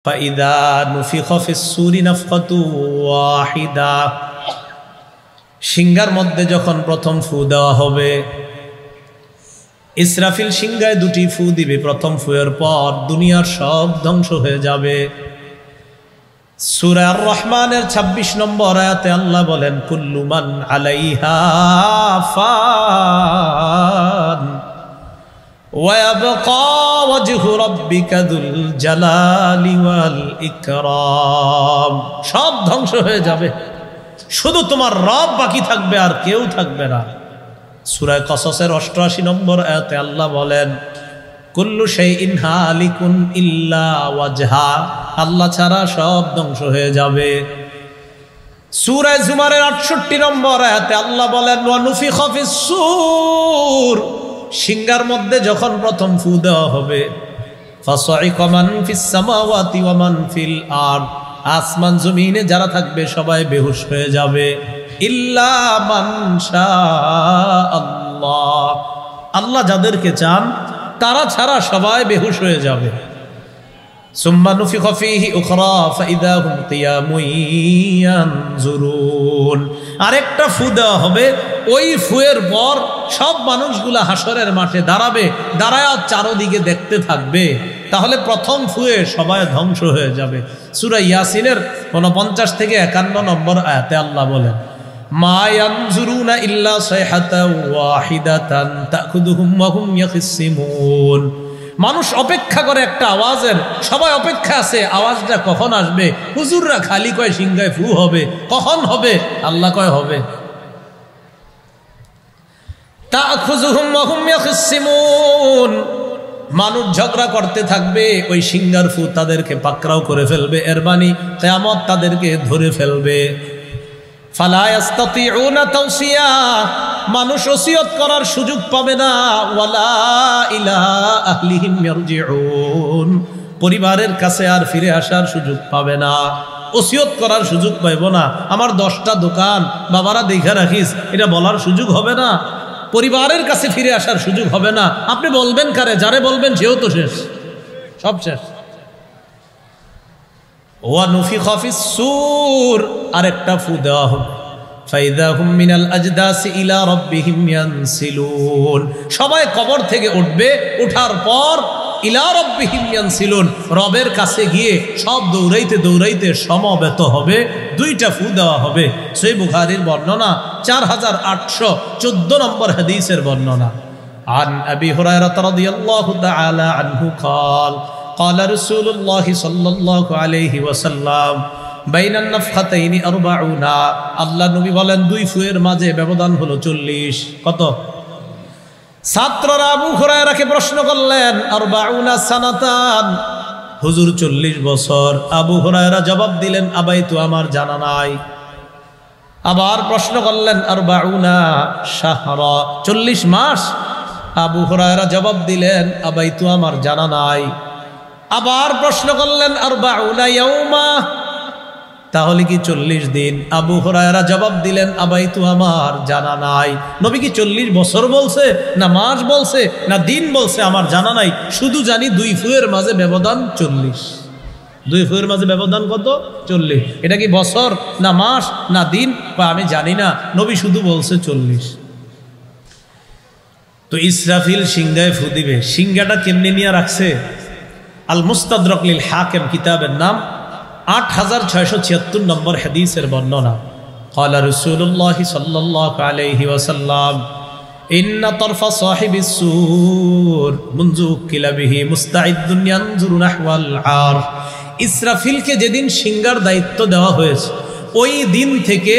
ফাইদা নুফিখা ফিস-সূরি নাফখাতু ওয়াহিদা, সিংহার মধ্যে যখন প্রথম ফু দেওয়া হবে, ইসরাফিল সিংহায় দুটি ফু দিবে। প্রথম ফুয়ের পর দুনিয়ার সব ধ্বংস হয়ে যাবে। সূরা আর-রহমানের ২৬ নম্বর আয়াতে আল্লাহ বলেন, কুল্লু মান আলাইহা ফান ওয়া ইয়াবকা ওয়াজহু রাব্বিকা যুল জালালি ওয়াল ইকরাম। সব ধ্বংস হয়ে যাবে, শুধু তোমার রব বাকি থাকবে, আর কেউ থাকবে না। সূরা কসসের ৮৮ নম্বর আয়াতে আল্লাহ বলেন, কুল্লু শাইইন হালিকুন ইল্লা ওয়াজহা, আল্লাহ ছাড়া সব ধ্বংস হয়ে যাবে। সূরা জুমারের ৬৮ নম্বর আয়াতে আল্লাহ বলেন, ওয়া নুফিখা ফিস-সূর, সিংহার মধ্যে যখন প্রথম ফু দেওয়া হবে, ফাসাইকা মান ফিস সামাওয়াতি ওয়া মান ফিল আরদ, আসমান জমিনে যারা থাকবে সবাই বেহুশ হয়ে যাবে। ইল্লা মান শাআল্লাহ, আল্লাহ যাদেরকে চান তারা ছাড়া সবাই বেহুশ হয়ে যাবে। সুম্মা নুফিখা ফীহি উখরা ফাইদা হুম কিয়ামুন ইয়ানজুরুন, আরেকটা ফু দেওয়া হবে। ওই ফুয়ের পর সব মানুষগুলা হাসরের মাঠে দাঁড়াবে, দাঁড়ায় চারদিকে দেখতে থাকবে। তাহলে প্রথম ফুয়ে সবাই ধ্বংস হয়ে যাবে। সূরা ইয়াসিনের ৪৯ থেকে ৫১ নম্বর আয়াতে আল্লাহ বলেন, মা ইয়ানজুরুনা ইল্লা সাইহাতান ওয়াহিদাতান তাখুযুহুম ওয়া হুম ইয়াখিসিমুন, মানুষ অপেক্ষা করে একটা আওয়াজের, সবাই অপেক্ষা আছে আওয়াজটা কখন আসবে। হুজুররা খালি কয় সিংহায় ফু হবে, কখন হবে? আল্লাহ কয় হবে। তাখুযুহুম ওয়া হুম ইয়াখিসিমুন, মানুষ ঝগড়া করতে থাকবে, ওই সিংহার ফু তাদেরকে পাকড়াও করে ফেলবে, এর মানে কিয়ামত তাদেরকে ধরে ফেলবে। ফালা ইস্তাতিউনা তাওসিয়া, মানুষ ওসিয়ত করার সুযোগ পাবে না। ওয়ালা ইলা আহলিহিম ইয়ারজিউন, পরিবারের কাছে আর ফিরে আসার সুযোগ পাবে না, ওসিয়ত করার সুযোগ পাইব না। আমার 10টা দোকান বাবারা দেখা রাখিস, এটা বলার সুযোগ হবে না। পরিবারের কাছে ফিরে আসার সুযোগ হবে না। আপনি বলবেন কারে? যারে বলবেন সেও তো শেষ, সব শেষ। ওয়া নুফিখা ফিস-সূর, আরেকটা ফু দেওয়া হবে। ফাইদা হুম মিনাল আজদাসি ইলা রাব্বিহিম ইয়ানসিলুন, সবাই কবর থেকে উঠবে, ওঠার পর ইলা রাব্বিহিম ইয়ানসিলুন, রবের কাছে গিয়ে সব দৌড়াইতে দৌড়াইতে সমবেত হবে। 2টা ফু দেওয়া হবে। সহিহ বুখারীর বর্ণনা, 4814 নম্বর হাদিসের বর্ণনা। আন আবি হুরায়রা রাদিয়াল্লাহু তাআলা আনহু قال قال رسول الله صلى الله عليه وسلم বাইনান নাফখাতাইনি 40, আল্লাহ নবী বলেন 2 ফুয়ের মাঝে ব্যবধান হলো 40। কত? ছাত্ররা আবু হুরায়রাকে প্রশ্ন করলেন, 40 সানাতান, হুজুর 40 বছর। আবু হুরায়রা জবাব দিলেন, আবাইতু, আমার জানা নাই। আবার প্রশ্ন করলেন, 40 শাহরা, 40 মাস। আবু হুরায়রা জবাব দিলেন, আবাইতু, আমার জানা নাই। আবার প্রশ্ন করলেন, 40 ইয়াউমা, তাহলে কি 40 দিন? আবু হুরায়রা জবাব দিলেন, আবাইতু, আমার জানা নাই। নবী কি 40 বছর বলছে, না মাস বলছে, না দিন বলছে? আমার জানা নাই, শুধু জানি 2 ফুয়ের মাঝে ব্যবধান 40। 2 ফুয়ের মাঝে ব্যবধান কত? 40। এটা কি বছর, না মাস, না দিন? আমি জানি না, নবী শুধু বলছে 40। তো ইসরাফিল সিংহায় ফু দিবে। সিংহাটা কেমনি নিয়ে রাখছে? আল মুস্তাদরাক লিল হাকিম কিতাবের নাম, 8676 নম্বর হাদিসের বর্ণনা। قال رسول الله صلى الله عليه وسلم إن طرف صاحب السور منذ وكل به مستعد ينظر نحو العرش, ইসরাফিলকে যেদিন সিংহার দায়িত্ব দেওয়া হয়েছে ওই দিন থেকে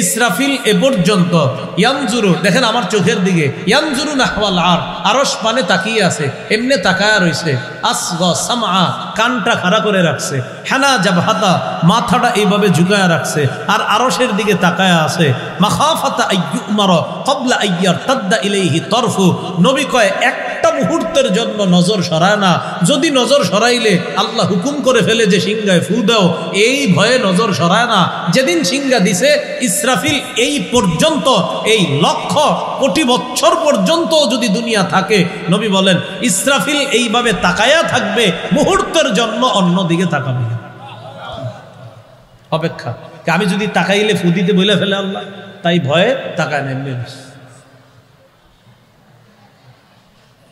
ইসরাফিল এ পর্যন্ত ইয়ানজুরু, দেখেন আমার চোখের দিকে, ইয়ানজুরু নাহওয়াল আরশ, আরশ মানে তাকিয়ে আছে, এমনি তাকায়া রইছে। আসগা সামআ, কানটা খাড়া করে রাখছে। হানা জাবহাতা, মাথাটা এইভাবে ঝুঁকায়া রাখছে, আর আরশের দিকে তাকায়া আছে। মাখাফাতা আইয়ুমার ক্বাবলা আইয়ারতাদ্দা ইলাইহি তরফু, নবী কয় একটা মুহূর্তের জন্য নজর সরায় না। যদি নজর সরাইলে আল্লাহ হুকুম করে ফেলে যে সিংহায় ফু দাও, এই ভয়ে নজর সরায় না। যেদিন সিংহা দিছে ইসরাফিল এই পর্যন্ত, এই লক্ষ কোটি বছর পর্যন্ত যদি দুনিয়া থাকে, নবী বলেন ইসরাফিল এইভাবে তাকায়া থাকবে, মুহূর্তের জন্য অন্যদিকে তাকাবে না। অপেক্ষা, আমি যদি তাকাইলে ফু দিতে বলে ফেলে আল্লাহ, তাই ভয়ে তাকায় নেমে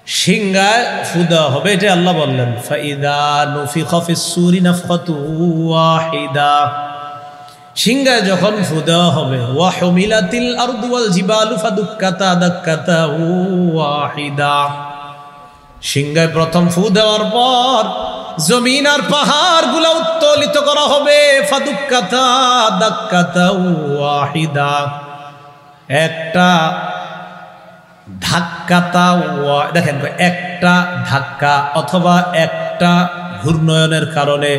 সিংহায় ফু দেওয়া হবে, এটা আল্লাহ বললেন। ফাইদা নুফিখা ফিস-সূরি নাফখাতু ওয়াহিদা, সিংহায় যখন ফু দেওয়া হবে, ওয়া হুমিলাতিল আরদু ওয়াল জিবালু ফাদুক্কাতা দাক্কাতা ওয়াহিদা, সিংহায় প্রথম ফু দেওয়ার পর জমিন আর পাহাড় গুলা উত্তোলিত করা হবে। ফাদুক্কাতা দাক্কাতা ওয়াহিদা, একটা ধাক্কাতা, দেখেন একটা ধাক্কা অথবা একটা ঘূর্ণয়নের কারণে,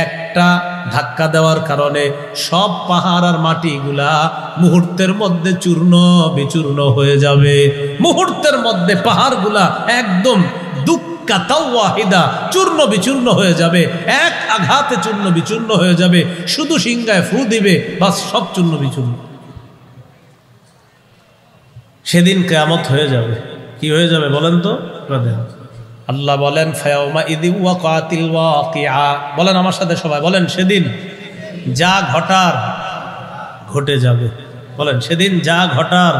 একটা ধাক্কা দেওয়ার কারণে সব পাহাড় আর মাটিগুলা মুহূর্তের মধ্যে চূর্ণ বিচূর্ণ হয়ে যাবে। মুহূর্তের মধ্যে পাহাড়গুলা একদম দুক্কাতা ওয়াহিদা, চূর্ণ বিচূর্ণ হয়ে যাবে, এক আঘাতে চূর্ণ বিচূর্ণ হয়ে যাবে। শুধু সিংহায় ফু দিবে, বাস সব চূর্ণ বিচূর্ণ। সেদিন কিয়ামত হয়ে যাবে। কি হয়ে যাবে বলেন তো? আল্লাহ বলেন ফায়াউমা ইযি ওয়াকাতিল ওয়াকিআ, বলেন আমার সাথে সবাই বলেন, সেদিন যা ঘটার ঘটে যাবে। বলেন সেদিন যা ঘটার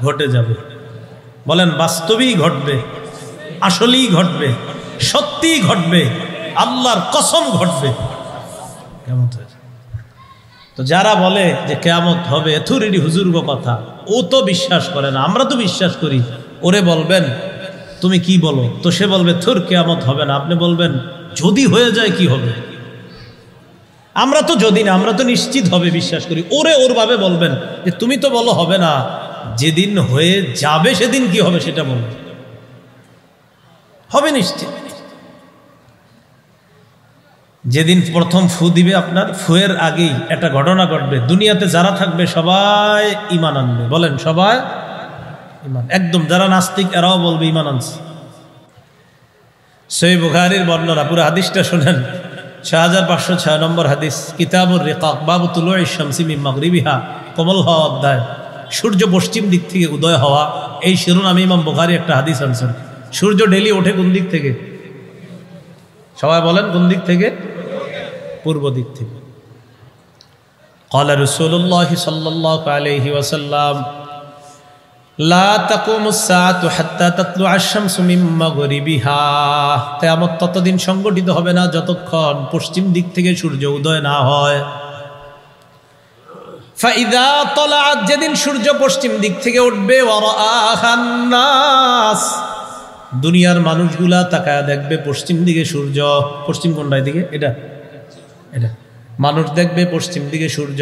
ঘটে যাবে। বলেন বাস্তবেই ঘটবে, আসলেই ঘটবে, সত্যিই ঘটবে, আল্লাহর কসম ঘটবে। কিয়ামত হয়ে যাবে। তো যারা বলে যে কিয়ামত হবে, থুরিডি হুজুর্গ কথা, ও তো বিশ্বাস করে না, আমরা তো বিশ্বাস করি। ওরে বলবেন তুমি কি বলো, তো সে বলবে থুর কিয়ামত হবে না। আপনি বলবেন যদি হয়ে যায় কি হবে? আমরা তো যদি না, আমরা তো নিশ্চিত হবে বিশ্বাস করি। ওরে ওর ভাবে বলবেন যে তুমি তো বলো হবে না, যেদিন হয়ে যাবে সেদিন কি হবে সেটা বলবে, হবে নিশ্চিত। যেদিন প্রথম ফু দিবে, আপনার ফুয়ের আগেই একটা ঘটনা ঘটবে। দুনিয়াতে যারা থাকবে সবাই ঈমান আনবে। বলেন সবাই ঈমান, একদম যারা নাস্তিক এরাও বলবে ঈমান আনছে। সহিহ বুখারীর বর্ণনা, পুরো হাদিসটা শুনেন। 6506 নম্বর হাদিস, কিতাবুর রিকাক, বাবু তুলুইশ শামসি মিন মাগরিবিহা, কমল হওয়া অধ্যায়, সূর্য পশ্চিম দিক থেকে উদয় হওয়া। এই শিরোনামে ইমাম বুখারী একটা হাদিস আনছেন। সূর্য ডেলি ওঠে কোন দিক থেকে? সবাই বলেন কোন দিক থেকে? পূর্ব দিক থেকে। ক্বালা রাসূলুল্লাহ সাল্লাল্লাহু আলাইহি ওয়াসাল্লাম লা তাকুমুস সাআতু হাত্তা তাতলুআ আশ-শামসু মিন মাগরিবিহা, কিয়ামত ততদিন সংগঠিত হবে না যতক্ষণ পশ্চিম দিক থেকে সূর্য উদয় না হয়। ফাইদা তালাআত, যেদিন সূর্য পশ্চিম দিক থেকে উঠবে, ওয়া রাআহান নাস, দুনিয়ার মানুষগুলা তাকায় দেখবে পশ্চিম দিকে সূর্য। পশ্চিম কোনটার দিকে? এটা এটা মানুষ দেখবে পশ্চিম দিকে সূর্য।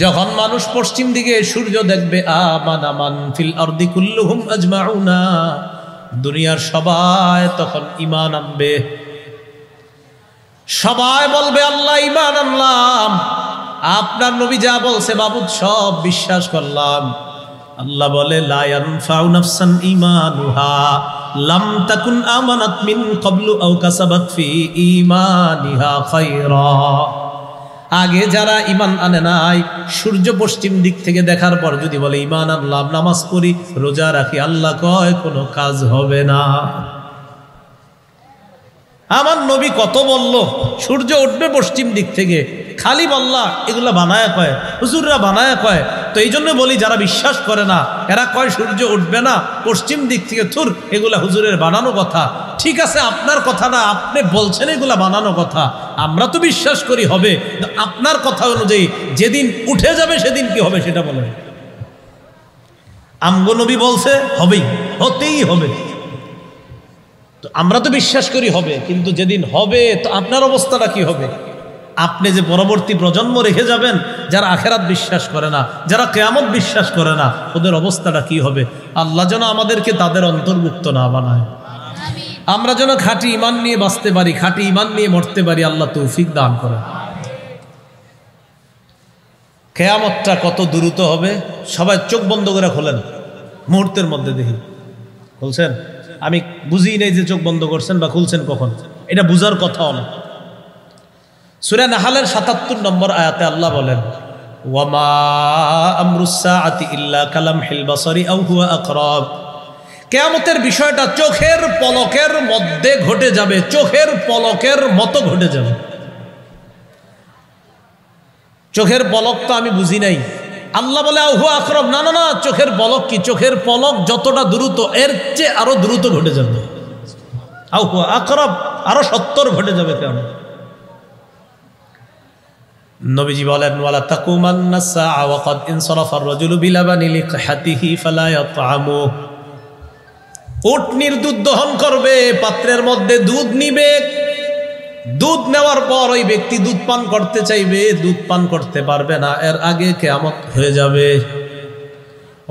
যখন মানুষ পশ্চিম দিকে সূর্য দেখবে, আমানা মান ফিল আরদি কুল্লুহুম আজমাউনা, দুনিয়ার সবাই তখন ঈমান আনবে। সবাই বলবে আল্লাহ ঈমান আনলাম, আপনার নবী যা বলছে মাবুদ সব বিশ্বাস করলাম। আল্লাহ বলে লা ইয়ানফাউ নাফসান ঈমানুহা লাম তাকুন আমানাত মিন ক্বাবলু আও কাসাবাত ফি ঈমানিহা খায়রা। আগে যারা ঈমান আনে নাই, সূর্য পশ্চিম দিক থেকে দেখার পর যদি বলে ঈমান আনলাম, নামাজ পড়ি, রোজা রাখি, আল্লাহ কয় কোনো কাজ হবে না। আমার নবী কত বলল সূর্য উঠবে পশ্চিম দিক থেকে, খালি বললা এগুলা বানায়া কয়, হুজুররা বানায়া কয়। তো এই জন্য বলি যারা বিশ্বাস করে না এরা কয় সূর্য উঠবে না পশ্চিম দিক থেকে, থুর এগুলা হুজুরের বানানো কথা। ঠিক আছে আপনার কথা না, আপনি বলছেন এগুলা বানানো কথা, আমরা তো বিশ্বাস করি হবে। আপনার কথা অনুযায়ী যেদিন উঠে যাবে সেদিন কি হবে সেটা বলেন। আমগো নবী বলছে হবেই, হতেই হবে, তো আমরা তো বিশ্বাস করি হবে, কিন্তু যেদিন হবে তো আপনার অবস্থাটা কি হবে? আপনি যে পরবর্তী প্রজন্ম রেখে যাবেন যারা আখেরাত বিশ্বাস করে না, যারা কিয়ামত বিশ্বাস করে না, ওদের অবস্থাটা কি হবে? আল্লাহ যেন আমাদেরকে তাদের অন্তর্ভুক্ত না বানায়। আমরা যেন খাঁটি ঈমান নিয়ে বাঁচতে পারি, খাঁটি ঈমান নিয়ে মরতে পারি। আল্লাহ তৌফিক দান করেন। কিয়ামতটা কত দ্রুত হবে, সবাই চোখ বন্ধ করে খোলেন, মুহূর্তের মধ্যে দেখি। বলছেন আমি বুঝি নাই যে চোখ বন্ধ করছেন বা খুলছেন কখন, এটা বুঝার কথাও না। সূরা নাহলের ৭৭ নম্বর আয়াতে আল্লাহ বলেন, ওয়ামা আমরুস সাআতি ইল্লা কালামহিল বাসারি আও হুয়া আকরাব। কিয়ামতের বিষয়টা চোখের পলকের মধ্যে ঘটে যাবে, চোখের পলকের মতো ঘটে যাবে। চোখের পলক তো আমি বুঝি নাই, আল্লাহ বলে আও হুয়া আকরাব, না না না, চোখের পলক কি? চোখের পলক যতটা দ্রুত এর চেয়ে আরো দ্রুত ঘটে যাবে। আও হুয়া আকরাব, আরো ৭০ ঘটে যাবে কেমন। নবীজি বলেন, ওয়ালা তাকুমান্না সাআ ওয়া ক্বাদ ইনসারাফার রাজুলু বিলাবানি লিকহাতিহি ফালা ইয়াতআমু। উটনির দুধ দহন করবে, পাত্রের মধ্যে দুধ নিবে, দুধ নেওয়ার পর ওই ব্যক্তি দুধ পান করতে চাইবে, দুধ পান করতে পারবে না, এর আগে কিয়ামত হয়ে যাবে।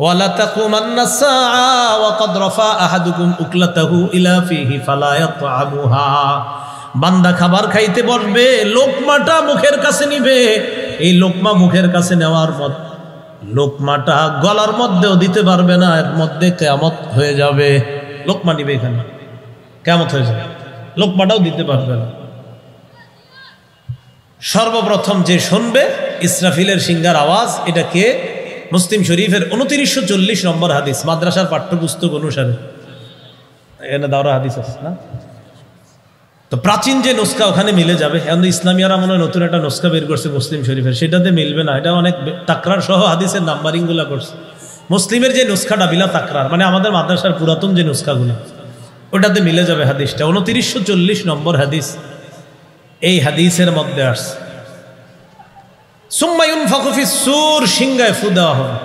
ওয়ালা তাকুমান্না সাআ ওয়া ক্বাদ রাফা আহাদুকুম উকলাতাহু ইলা ফিহি ফালা ইয়াতআমুহা। বান্দা খাবার খাইতে বসবে, লোকমাটা মুখের কাছে নিবে, এই লোকমা মুখের কাছে নেওয়ার পর লোকমাটা গলার মধ্যেও দিতে পারবে না, এর মধ্যে কিয়ামত হয়ে যাবে। লোকমা নিবে, এখানে কিয়ামত হয়ে যাবে, লোকমাটাও দিতে পারবে না। সর্বপ্রথম যে শুনবে ইসরাফিলের সিংহার আওয়াজ, এটা কে? মুসলিম শরীফের 2940 নম্বর হাদিস, মাদ্রাসার পাঠ্যপুস্তক অনুসারে। এখানে দাওরা হাদিস আছে না? তো প্রাচীন যে নুসখা ওখানে মিলে যাবে। এখন ইসলামিয়ারা মনে হয় নতুন একটা নুসখা বের করছে মুসলিম শরীফের, সেটাতে মিলবে না। এটা অনেক তাকরার সহ হাদিসের নাম্বারিংগুলো করছে। মুসলিমের যে নুসখাটা বিলা তাকরার, মানে আমাদের মাদ্রাসার পুরাতন যে নুসখাগুলো, ওটাতে মিলে যাবে হাদিসটা। 2940 নম্বর হাদিস, এই হাদিসের মধ্যে আসছে, সুম্মা ইউনফাখু ফিস সূর, সিংহায় ফু দেওয়া হবে।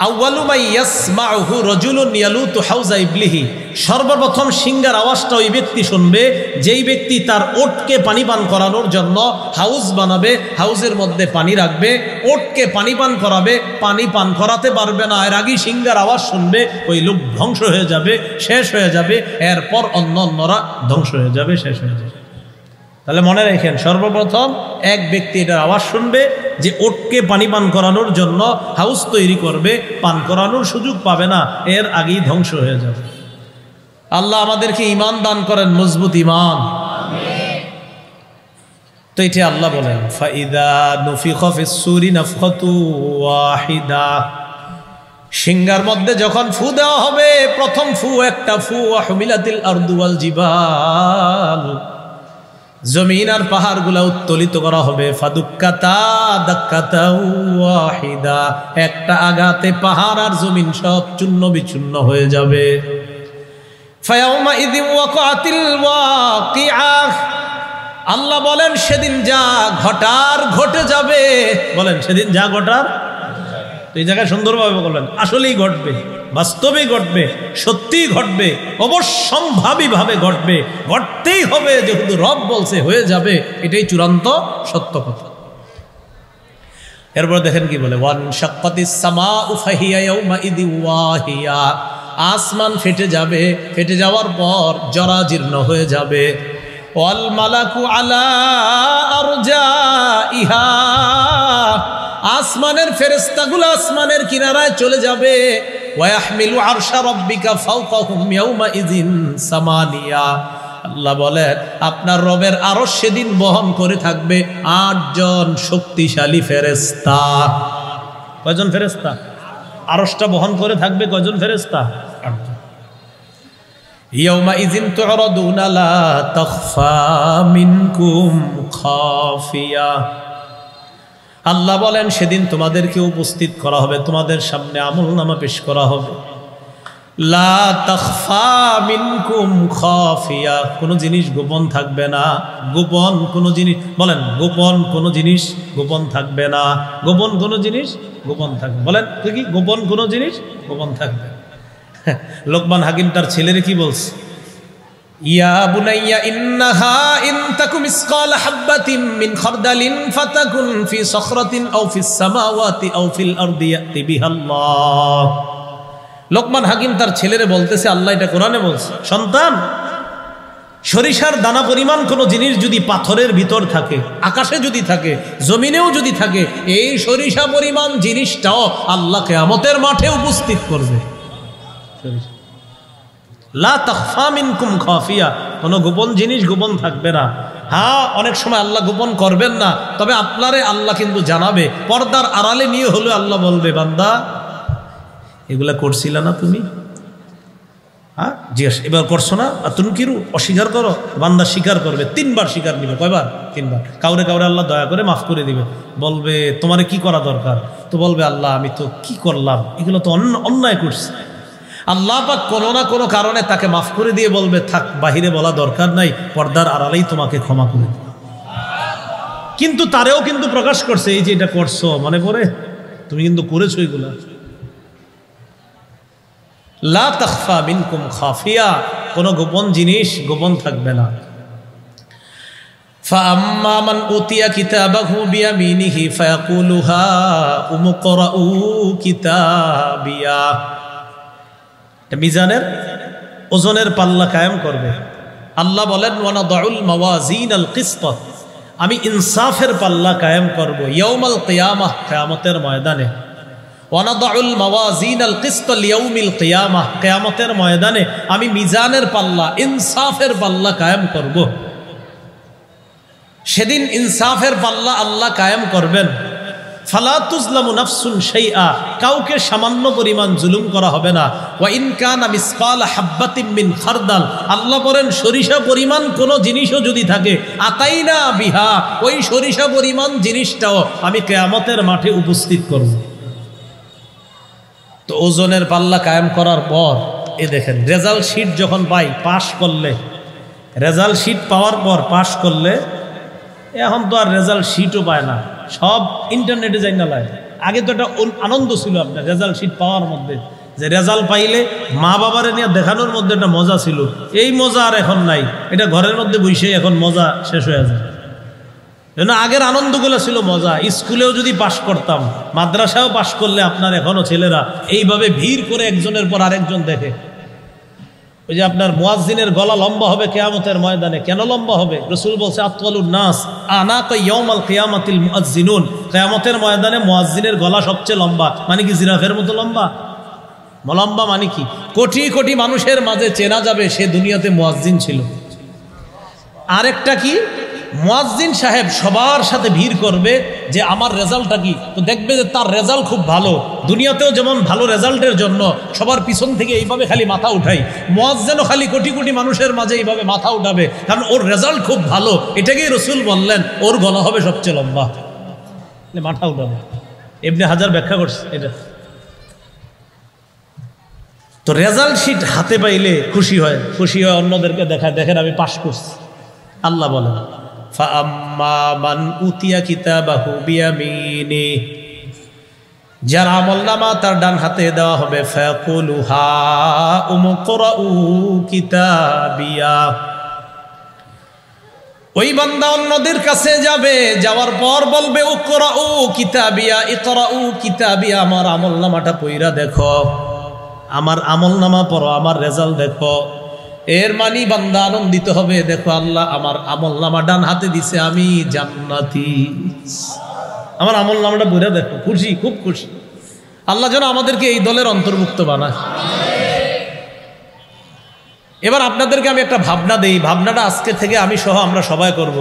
আউয়ালু মা ইয়াসমাউহু রাজুলুন ইয়ালুতু হাউজা ইবলিহি। সর্বপ্রথম সিংহার আওয়াজটা ওই ব্যক্তি শুনবে যেই ব্যক্তি তার ওটকে পানি পান করানোর জন্য হাউজ বানাবে, হাউজের মধ্যে পানি রাখবে, ওটকে পানি পান করাবে, পানি পান করাতে পারবে না, এর আগেই সিংহার আওয়াজ শুনবে, ওই লোক ধ্বংস হয়ে যাবে, শেষ হয়ে যাবে। এরপর অন্যরা ধ্বংস হয়ে যাবে, শেষ হয়ে যাবে। তাহলে মনে রাখেন, সর্বপ্রথম এক ব্যক্তি এটার আওয়াজ শুনবে যে ওটকে পানি পান করানোর জন্য হাউস তৈরি করবে, পান করানোর সুযোগ পাবে না, এর আগেই ধ্বংস হয়ে যাবে। আল্লাহ আমাদেরকে ঈমান দান করেন, মজবুত ঈমান। তো এটা আল্লাহ বলেন, ফাইদা নুফিখা ফিস সূরি নাফখাতু ওয়াহিদা। সিংহার মধ্যে যখন ফু দেওয়া হবে, প্রথম ফু একটা ফু, ওয়া হুমিলাতিল আরদু ওয়াল জিবাল, জমিন আর পাহাড়গুলা উত্তোলিত করা হবে। ফাদুক্কাতা দাক্কাতা ওয়াহিদা, একটা আঘাতে পাহাড় আর জমিন সব চূর্ণ বিচূর্ণ হয়ে যাবে। ফায়াউমা ইযি ওয়াকাতিল ওয়াকিআ, আল্লাহ বলেন সেদিন যা ঘটার ঘটে যাবে। বলেন সেদিন যা ঘটার। তো এই জায়গায় সুন্দরভাবে বলেন, আসলেই ঘটবে, বাস্তবেই ঘটবে, সত্যিই ঘটবে, অবশ্যম্ভাবীভাবে ঘটবে, ঘটতেই হবে, যেহেতু রব বলছে হয়ে যাবে, এটাই চূড়ান্ত সত্য কথা। এরপর দেখেন কি বলে, ওয়ান শাক্কাতিস সামাউ ফাহিয়া ইয়াউমাইযি ওয়াহিয়া, আসমান ফেটে যাবে, ফেটে যাওয়ার পর জরাজীর্ণ হয়ে যাবে। ওয়াল মালাকু আলা আরজাইহা, আসমানের ফেরেশতাগুলো আসমানের কিনারায় চলে যাবে। ওয়াহমিলু আরশা রাব্বিকা ফাওকাহুম ইয়াউমাইযিন সামানিয়া, আল্লাহ বলেন আপনার রবের আরশ সেদিন বহন করে থাকবে ৮ জন শক্তিশালী ফেরেশতা। কয়জন ফেরেশতা? আরশটা বহন করে থাকবে কয়জন ফেরেশতা? ৮ জন। ইয়াউমাইযিন তু'রাদুনা লা তাখফা মিনকুম খাফিয়া, আল্লাহ বলেন সেদিন তোমাদেরকে উপস্থিত করা হবে, তোমাদের সামনে আমলনামা পেশ করা হবে। লা তাখফা মিনকুম খাফিয়া, কোনো জিনিস গোপন থাকবে না, গোপন কোনো জিনিস, বলেন গোপন কোনো জিনিস গোপন থাকবে না, গোপন কোনো জিনিস গোপন থাকবে। বলেন কি গোপন কোনো জিনিস গোপন থাকবে? লোকমান হাকিম তার ছেলের কি বলছে, ইয়া বুনাইয়া ইন্নাহা ইন তাকুম মিসকাল হাববাতিন মিন খারদালিন ফাতাকুন ফি সখরাতিন আও ফিস সামাওয়াতি আও ফিল আরদি ইয়াতি বিহাল্লাহ। লোকমান হাকিম তার ছেলেরে বলতেছে, আল্লাহ এটা কোরআনে বলছে, সন্তান সরিষার দানা পরিমাণ কোনো জিনিস যদি পাথরের ভিতর থাকে, আকাশে যদি থাকে, জমিনেও যদি থাকে, এই সরিষা পরিমাণ জিনিসটাও আল্লাহ কিয়ামতের মাঠে উপস্থিত করবে। লা তাখফা মিনকুম খাফিয়া, কোনো গোপন জিনিস গোপন থাকবে না। হ্যাঁ, অনেক সময় আল্লাহ গোপন করবেন না, তবে আপনারে আল্লাহ কিন্তু জানাবে। পর্দার আড়ালে নিয়ে হলো আল্লাহ বলবে, বান্দা এগুলা করছিল না তুমি? হ্যাঁ জিজ্ঞেস, এবার করছো না? আর তুমি কিরু অস্বীকার করো? বান্দা স্বীকার করবে, 3 বার স্বীকার নিবে। কয়বার? 3 বার। কাউরে কাউরে আল্লাহ দয়া করে মাফ করে দিবে। বলবে তোমারে কি করা দরকার? তো বলবে আল্লাহ আমি তো কি করলাম, এগুলো তো অন্যায় করছি। আল্লাহ পাক কোনো না কোনো কারণে তাকে মাফ করে দিয়ে বলবে থাক, বাহিরে বলা দরকার নাই, পর্দার আড়ালেই তোমাকে ক্ষমা করে দিবে। কিন্তু তারেও কিন্তু প্রকাশ করছে, এই যে এটা করছো মনে পড়ে, তুমি কিন্তু করেছো এগুলা। লা তাখফা মিনকুম খাফিয়া, কোনো গোপন জিনিস গোপন থাকবে না। ফাআম্মা মান উতিয়া কিতাবাহু বিয়ামিনিহি ফায়াকুলু হাউম ইকরাউ কিতাবিয়া। মিজানের ওজনের পাল্লা কায়েম করবে। আল্লাহ বলেন ওয়ানাদাউল মাওয়াজিনাল কিসত, আমি ইনসাফের পাল্লা কায়েম করব ইয়াউমাল কিয়ামাহ, কিয়ামতের ময়দানে। ওয়ানাদাউল মাওয়াজিনাল কিসত লিয়াউমিল কিয়ামাহ, কিয়ামতের ময়দানে আমি মিজানের পাল্লা, ইনসাফের পাল্লা কায়েম করব। সেদিন ইনসাফের পাল্লা আল্লাহ কায়েম করবেন। ফালা তুজলামু নাফসুন শাইআ, কাউকে সামান্য পরিমাণ জুলুম করা হবে না। ওয়া ইন কানা মিসকাল হাব্বাতিন মিন খারদাল, আল্লাহ বলেন সরিষা পরিমাণ কোনো জিনিসও যদি থাকে, আতাইনা বিহা, ওই সরিষা পরিমাণ জিনিসটাও আমি কিয়ামতের মাঠে উপস্থিত করব। তো ওজনের পাল্লা কায়েম করার পর এ দেখেন রেজাল্ট শিট যখন পাই, পাশ করলে, রেজাল্ট শিট পাওয়ার পর পাশ করলে, এখন তো আর রেজাল্ট শিটও পায় না, সব ইন্টারনেটে যাই না লাগে। আগে তো একটা আনন্দ ছিল আপনার রেজাল্ট শিট পাওয়ার মধ্যে, যে রেজাল্ট পাইলে মা বাবারে নিয়ে দেখানোর মধ্যে একটা মজা ছিল। এই মজা আর এখন নাই, এটা ঘরের মধ্যে বসে এখন মজা শেষ হয়ে যায়। যেন আগের আনন্দগুলো ছিল মজা। স্কুলেও যদি পাশ করতাম, মাদ্রাসাও পাশ করলে আপনার এখনও ছেলেরা এইভাবে ভিড় করে একজনের পর আরেকজন দেখে। ওই যে আপনার মুয়াজ্জিনের গলা লম্বা হবে কিয়ামতের ময়দানে। কেন লম্বা হবে? রাসূল বলছে আতওয়ালুন নাস আনাকা ইয়াউমাল কিয়ামাতিল মুয়াজ্জিনুন, কিয়ামতের ময়দানে মুয়াজ্জিনের গলা সবচেয়ে লম্বা। মানে কি জিরাফের মতো লম্বা? লম্বা মানে কি? কোটি কোটি মানুষের মাঝে চেনা যাবে সে দুনিয়াতে মুয়াজ্জিন ছিল। আরেকটা কি, মুয়াজ্জিন সাহেব সবার সাথে ভিড় করবে যে আমার রেজাল্টটা কি, তো দেখবে যে তার রেজাল্ট খুব ভালো। দুনিয়াতেও যেমন ভালো রেজাল্টের জন্য সবার পিছন থেকে এইভাবে খালি মাথা উঠাই, মুয়াজ্জিনও খালি কোটি কোটি মানুষের মাঝে এইভাবে মাথা উঠাবে, কারণ ওর রেজাল্ট খুব ভালো। এটাকেই রাসূল বললেন ওর গলা হবে সবচেয়ে লম্বা, মাথা উঠাবে। ইবনে হাজার ব্যাখ্যা করছে এটা। তো রেজাল্ট শিট হাতে পাইলে খুশি হয়, খুশি হয় অন্যদেরকে দেখায়, দেখেন আমি পাশ করছি। আল্লাহ বলেন ফাআম্মা মান উতিয়া কিতাবাহু বিয়ামিনি, যার আমলনামা তার ডান হাতে দেওয়া হবে, ফায়াকুলু হাউম ইকরাউ কিতাবিয়া, ওই বান্দা অন্যদের কাছে যাবে, যাওয়ার পর বলবে ইকরাউ কিতাবিয়া, ইকরাউ কিতাবিয়া, আমার আমলনামাটা পড়া দেখো, আমার আমলনামা পড়ো, আমার রেজাল্ট দেখো। এর মানে বান্দা আনন্দিত হবে, দেখো আল্লাহ আমার আমলনামা ডান হাতে দিছে, আমি জান্নাতি, আমার আমলনামাটা পড়া দেখো। খুশি, খুব খুশি। আল্লাহ যেন আমাদেরকে এই দলের অন্তর্ভুক্ত বানায়। এবার আপনাদেরকে আমি একটা ভাবনা দেই, ভাবনাটা আজকে থেকে আমি সহ আমরা সবাই করব।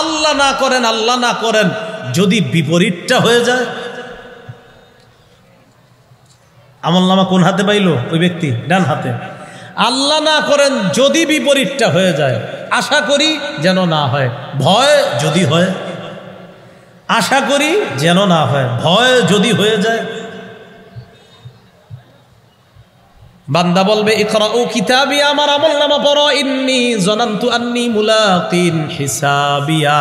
আল্লাহ না করেন, আল্লাহ না করেন, যদি বিপরীতটা হয়ে যায়, আমলনামা কোন হাতে পাইলো? ওই ব্যক্তি ডান হাতে। আল্লাহ না করেন যদি বিপরীতটা হয়ে যায়, আশা করি যেন না হয়, ভয় যদি হয়, আশা করি যেন না হয়, ভয় যদি হয়ে যায়, বান্দা বলবে ইকরাউ কিতাবিয়া, আমার আমলনামা পড়ো, ইন্নী জানান্তু আন্নী মুলাকিন হিসাবিয়া,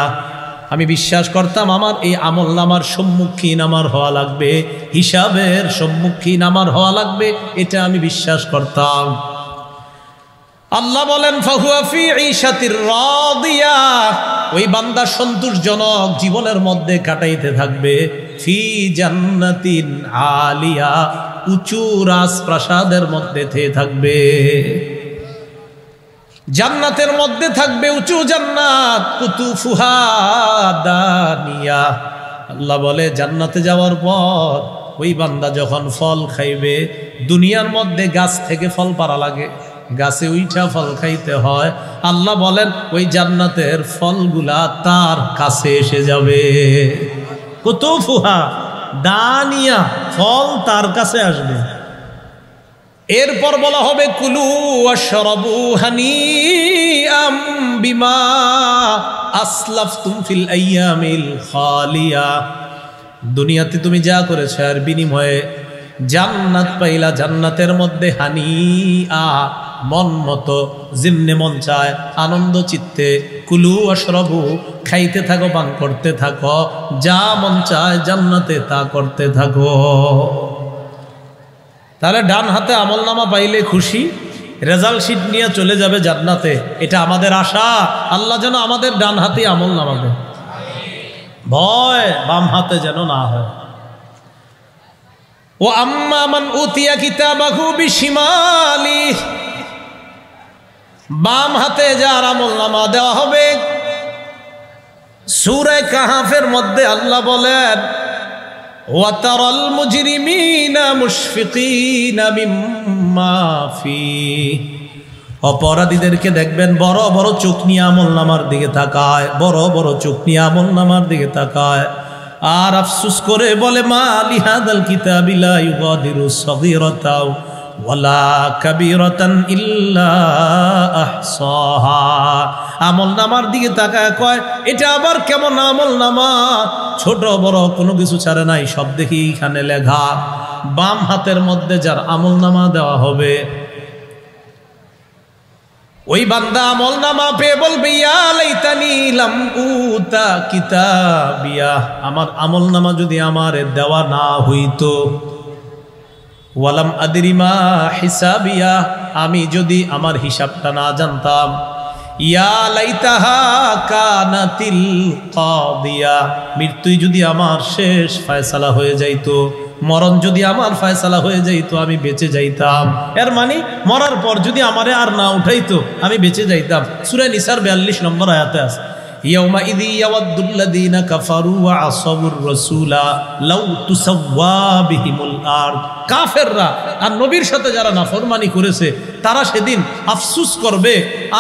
আমি বিশ্বাস করতাম আমার এই আমলনামার সম্মুখীন আমার হওয়া লাগবে, হিসাবের সম্মুখীন আমার হওয়া লাগবে, এটা আমি বিশ্বাস করতাম। আল্লাহ বলেন ফাহুয়া ফি ঈশাতির রাদিয়া, ওই বান্দা সন্তোষজনক জীবনের মধ্যে কাটাইতে থাকবে, ফি জান্নাতিন আলিয়া, উঁচু রাজপ্রাসাদের মধ্যে থাকবে, জান্নাতের মধ্যে থাকবে, উঁচু জান্নাত, কুতুফুহা দানিয়া। আল্লাহ বলে জান্নাতে যাওয়ার পর ওই বান্দা যখন ফল খাইবে, দুনিয়ার মধ্যে গাছ থেকে ফল পাড়া লাগে, গাছে উইঠা ফল খাইতে হয়। আল্লাহ বলেন ওই জান্নাতের ফলগুলা তার কাছে এসে যাবে। কুতুফুহা দানিয়া, ফল তার কাছে আসবে। এরপর বলা হবে কুলু ওয়াশরাবু হানিআম বিমা আসলাফতুম ফিল আইয়ামিল খালিয়া। দুনিয়াতে তুমি যা করেছ আর বিনিময়ে জান্নাত পাইলা, জান্নাতের মধ্যে হানিআ, মন মতো জিন্নে মন চায় আনন্দ চিত্তে কুলু ওয়াশরাবু, খাইতে থাকো, পান করতে থাকো, যা মন চায় জান্নাতে তা করতে থাকো। তাহলে ডান হাতে আমলনামা পাইলে খুশি, রেজাল্ট শিট নিয়ে চলে যাবে জান্নাতে। এটা আমাদের আশা, আল্লাহ যেন আমাদের ডান হাতে আমলনামা দেয়, ভয় বাম হাতে যেন না হয়। ও আম্মা মান উতিয়া কিতাবাহু বিশিমালি, বাম হাতে যার আমলনামা দেওয়া হবে, সূরা কাহফের মধ্যে আল্লাহ বলেন ওয়াতারাল মুজরিমিনা মুশফিকিনা মিম্মা ফিহি, অপরাধীদেরকে দেখবেন বড় বড় চোখ নিয়ে আমলনামার দিকে তাকায়, বড় বড় চোখ নিয়ে আমলনামার দিকে তাকায়, আর আফসোস করে বলে মা লিহাদাল কিতাবি লা ইউগাদিরু সগীরাতাও ওয়ালা কাবীরাতান ইল্লা আহসাহা। আমলনামার দিকে তাকায় কয় এটা আবার কেমন আমলনামা, ছোট বড় কোনো কিছু ছাড়ে নাই, সব দেখি এখানে লেখা। বাম হাতের মধ্যে যার আমলনামা দেওয়া হবে, ওই বান্দা আমলনামা পেয়ে বলবে ইয়া লাইতানি লাম উতা কিতাবিয়া, আমার আমলনামা যদি আমার দেওয়া না হইতো, ওয়ালাম আদরি মা হিসাবিয়া, আমি যদি আমার হিসাবটা না জানতাম, ইয়া লাইতাহা কানাতিল কাদিয়া, মৃত্যুই যদি আমার শেষ ফয়সালা হয়ে যাইতো, মরণ যদি আমার ফয়সালা হয়ে যাইতো, আমি বেঁচে যাইতাম। এর মানে মরার পর যদি আমারে আর না উঠাইতো আমি বেঁচে যাইতাম। সূরা নিসার 42 নম্বর আয়াতে আছে ইয়াউমা ইযি ইয়াওয়াদ্দুল্লাযীনা কাফারু ওয়া আসাবুর রাসূলা লাউ তুসাওয়া বিহিমুল আরদ। কাফেররা আর নবীর সাথে যারা নাফরমানি করেছে তারা সেদিন আফসোস করবে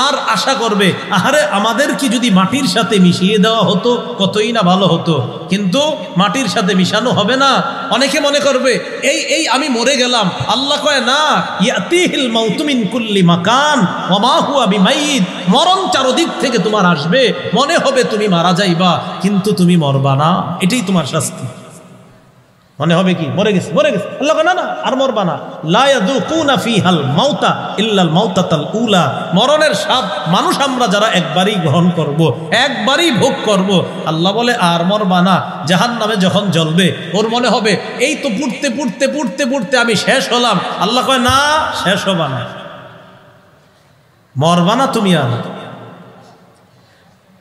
আর আশা করবে আহারে আমাদের কি যদি মাটির সাথে মিশিয়ে দেওয়া হতো কতই না ভালো হতো, কিন্তু মাটির সাথে মিশানো হবে না। অনেকে মনে করবে এই আমি মরে গেলাম, আল্লাহ কয় না ইয়াতিহিল মাউতু মিন কুল্লি মাকান ওয়া মা হুয়া বিমাইত, মরণ চারদিক থেকে তোমার আসবে, মনে হবে তুমি মারা যাইবা কিন্তু তুমি মরবা না, এটাই তোমার শাস্তি। মনে হবে কি মরে গেছে মরে গেছে, আল্লাহ কয় না আর মরবা না। লা ইয়াযুকুনা ফিহাল মাউতা ইল্লাল মাউতাতাল উলা, মরণের স্বাদ মানুষ আমরা যারা একবারই গ্রহণ করব, একবারই ভোগ করব। আল্লাহ বলে আর মরবা না। জাহান্নামে যখন জ্বলবে ওর মনে হবে এই তো পুড়তে পুড়তে পুড়তে পুড়তে আমি শেষ হলাম। আল্লাহ কয় না, শেষ হবা না, মরবা না তুমি আর।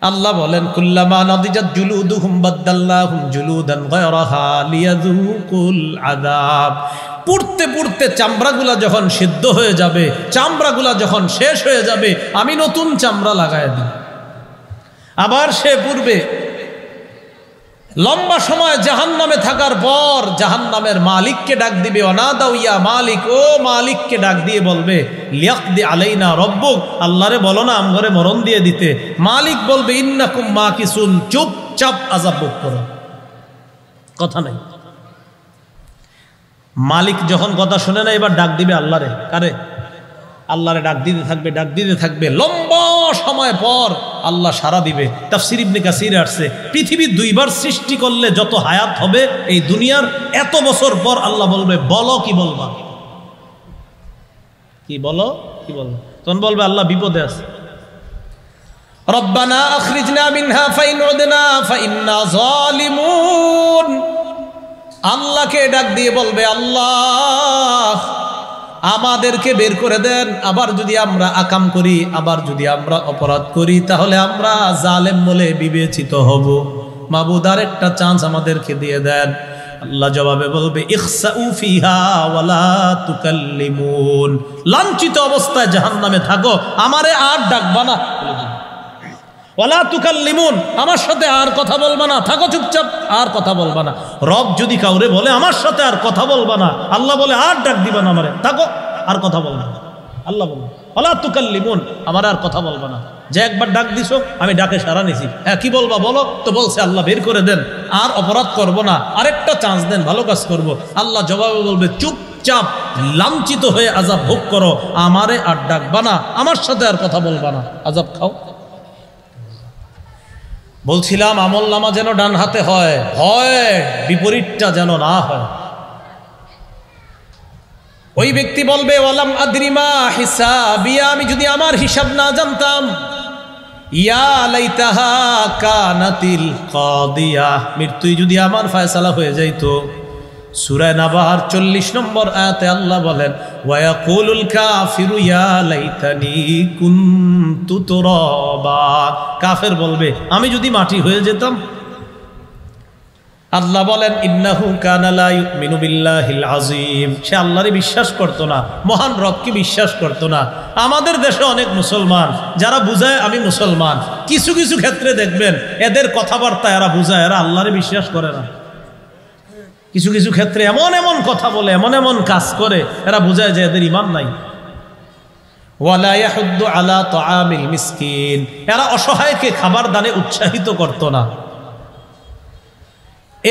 আল্লাহ বলেন কুল্লামা নাদিজাত জুলুদুহুম বাদদাল্লাহুম জুলুদান গায়রাহা লিয়াযুকুল আযাব। পুড়তে পুড়তে চামড়াগুলা যখন সিদ্ধ হয়ে যাবে, চামড়াগুলা যখন শেষ হয়ে যাবে, আমি নতুন চামড়া লাগায় দিই, আবার সে পূর্বে। লম্বা সময় জাহান্নামে থাকার পর জাহান্নামের মালিককে ডাক দিবে, অনাদাউ ইয়া মালিক, ও মালিককে ডাক দিয়ে বলবে লিয়াকদি আলাইনা রব্বুক, আল্লাহরে বলো না আমঘরে মরণ দিয়ে দিতে। মালিক বলবে ইন্নাকুম মাকিসুন, চুপচাপ আযাব ভোগ করো, কথা নাই। মালিক যখন কথা শুনে না এবার ডাক দিবে আল্লাহরে, কারে? আল্লাহরে ডাক দিতে থাকবে, ডাক দিতে থাকবে। লম্বা সময় পর আল্লাহ সারা দিবে। তাফসীর ইবনে কাসিরে আসছে পৃথিবী দুইবার সৃষ্টি করলে যত হায়াত হবে এই দুনিয়ার, এত বছর পর আল্লাহ বলবে বলো কি বলবা, কি বলো কি বলবো, তখন বলবে আল্লাহ বিপদে আছে। রব্বানা আখরিজনা মিনহা ফাইন উদনা ফাইন্না যালিমুন। আল্লাহকে ডাক দিয়ে বলবে আল্লাহ আমাদেরকে বের করে দেন, আবার যদি আমরা আকাম করি, আবার যদি আমরা অপরাধ করি তাহলে আমরা জালেম বলে বিবেচিত হব। মাবুদ আর একটা চান্স আমাদেরকে দিয়ে দেন। আল্লাহ জবাবে বলবে ইখসাউ ফিহা ওয়ালা তুকাল্লিমুন, লাঞ্ছিত অবস্থায় জাহান্নামে থাকো, আমারে আর ডাকবা না, ওয়ালা তুকাল্লিমুন, আমার সাথে আর কথা বলবা না, থাকো চুপচাপ, আর কথা বলবা না। রব যদি কাউরে বলে আমার সাথে আর কথা বলবা না, আল্লাহ বলে আর ডাক দিবা না আমারে, থাকো আর কথা বলবা না। আল্লাহ বলে ওয়ালা তুকাল্লিমুন, আমার আর কথা বলবা না। যে একবার ডাক দিছো, আমি ডাকে সাড়া নিছি, হ্যাঁ কি বলবা বলো, তো বলছে আল্লাহ বের করে দেন, আর অপরাধ করব না, আরেকটা চান্স দেন, ভালো কাজ করব। আল্লাহ জবাবে বলবে চুপচাপ লাঞ্ছিত হয়ে আযাব ভোগ করো, আমারে আর ডাকবা না, আমার সাথে আর কথা বলবা না, আযাব খাও। বলছিলাম আমল নামা যেন ডান হাতে হয়, হয় বিপরীতটা যেন না হয়। ওই ব্যক্তি বলবে ওয়ালাম আদরি মা হিসাবিয়া, আমি যদি আমার হিসাব না জানতাম, ইয়া লাইতাহা কানাতিল কাদিয়া, মৃত্যুই যদি আমার ফয়সালা হয়ে যাইতো। সূরা নাবাহর 40 নম্বর আয়াতে আল্লাহ বলেন ওয়ায়াকুলুল কাফিরু ইয়া লাইতানি কুনতু তুরাবা, কাফের বলবে আমি যদি মাটি হয়ে যেতাম। আল্লাহ বলেন ইন্নাহু কানা লা ইউমিনু বিল্লাহিল আযীম, সে আল্লাহরে বিশ্বাস করতো না, মহান রবকে বিশ্বাস করতো না। আমাদের দেশে অনেক মুসলমান যারা বুঝায় আমি মুসলমান, কিছু কিছু ক্ষেত্রে দেখবেন এদের কথাবার্তা এরা বুঝায় এরা আল্লাহরে বিশ্বাস করে না। কিছু কিছু ক্ষেত্রে এমন এমন কথা বলে, এমন এমন কাজ করে, এরা বুঝায় যে এদের ঈমান নাই। ওয়ালা ইয়াহুদ্দু আলা তাআমিল মিসকিন, এরা অসহায়কে খাবার দানে উৎসাহিত করতো না।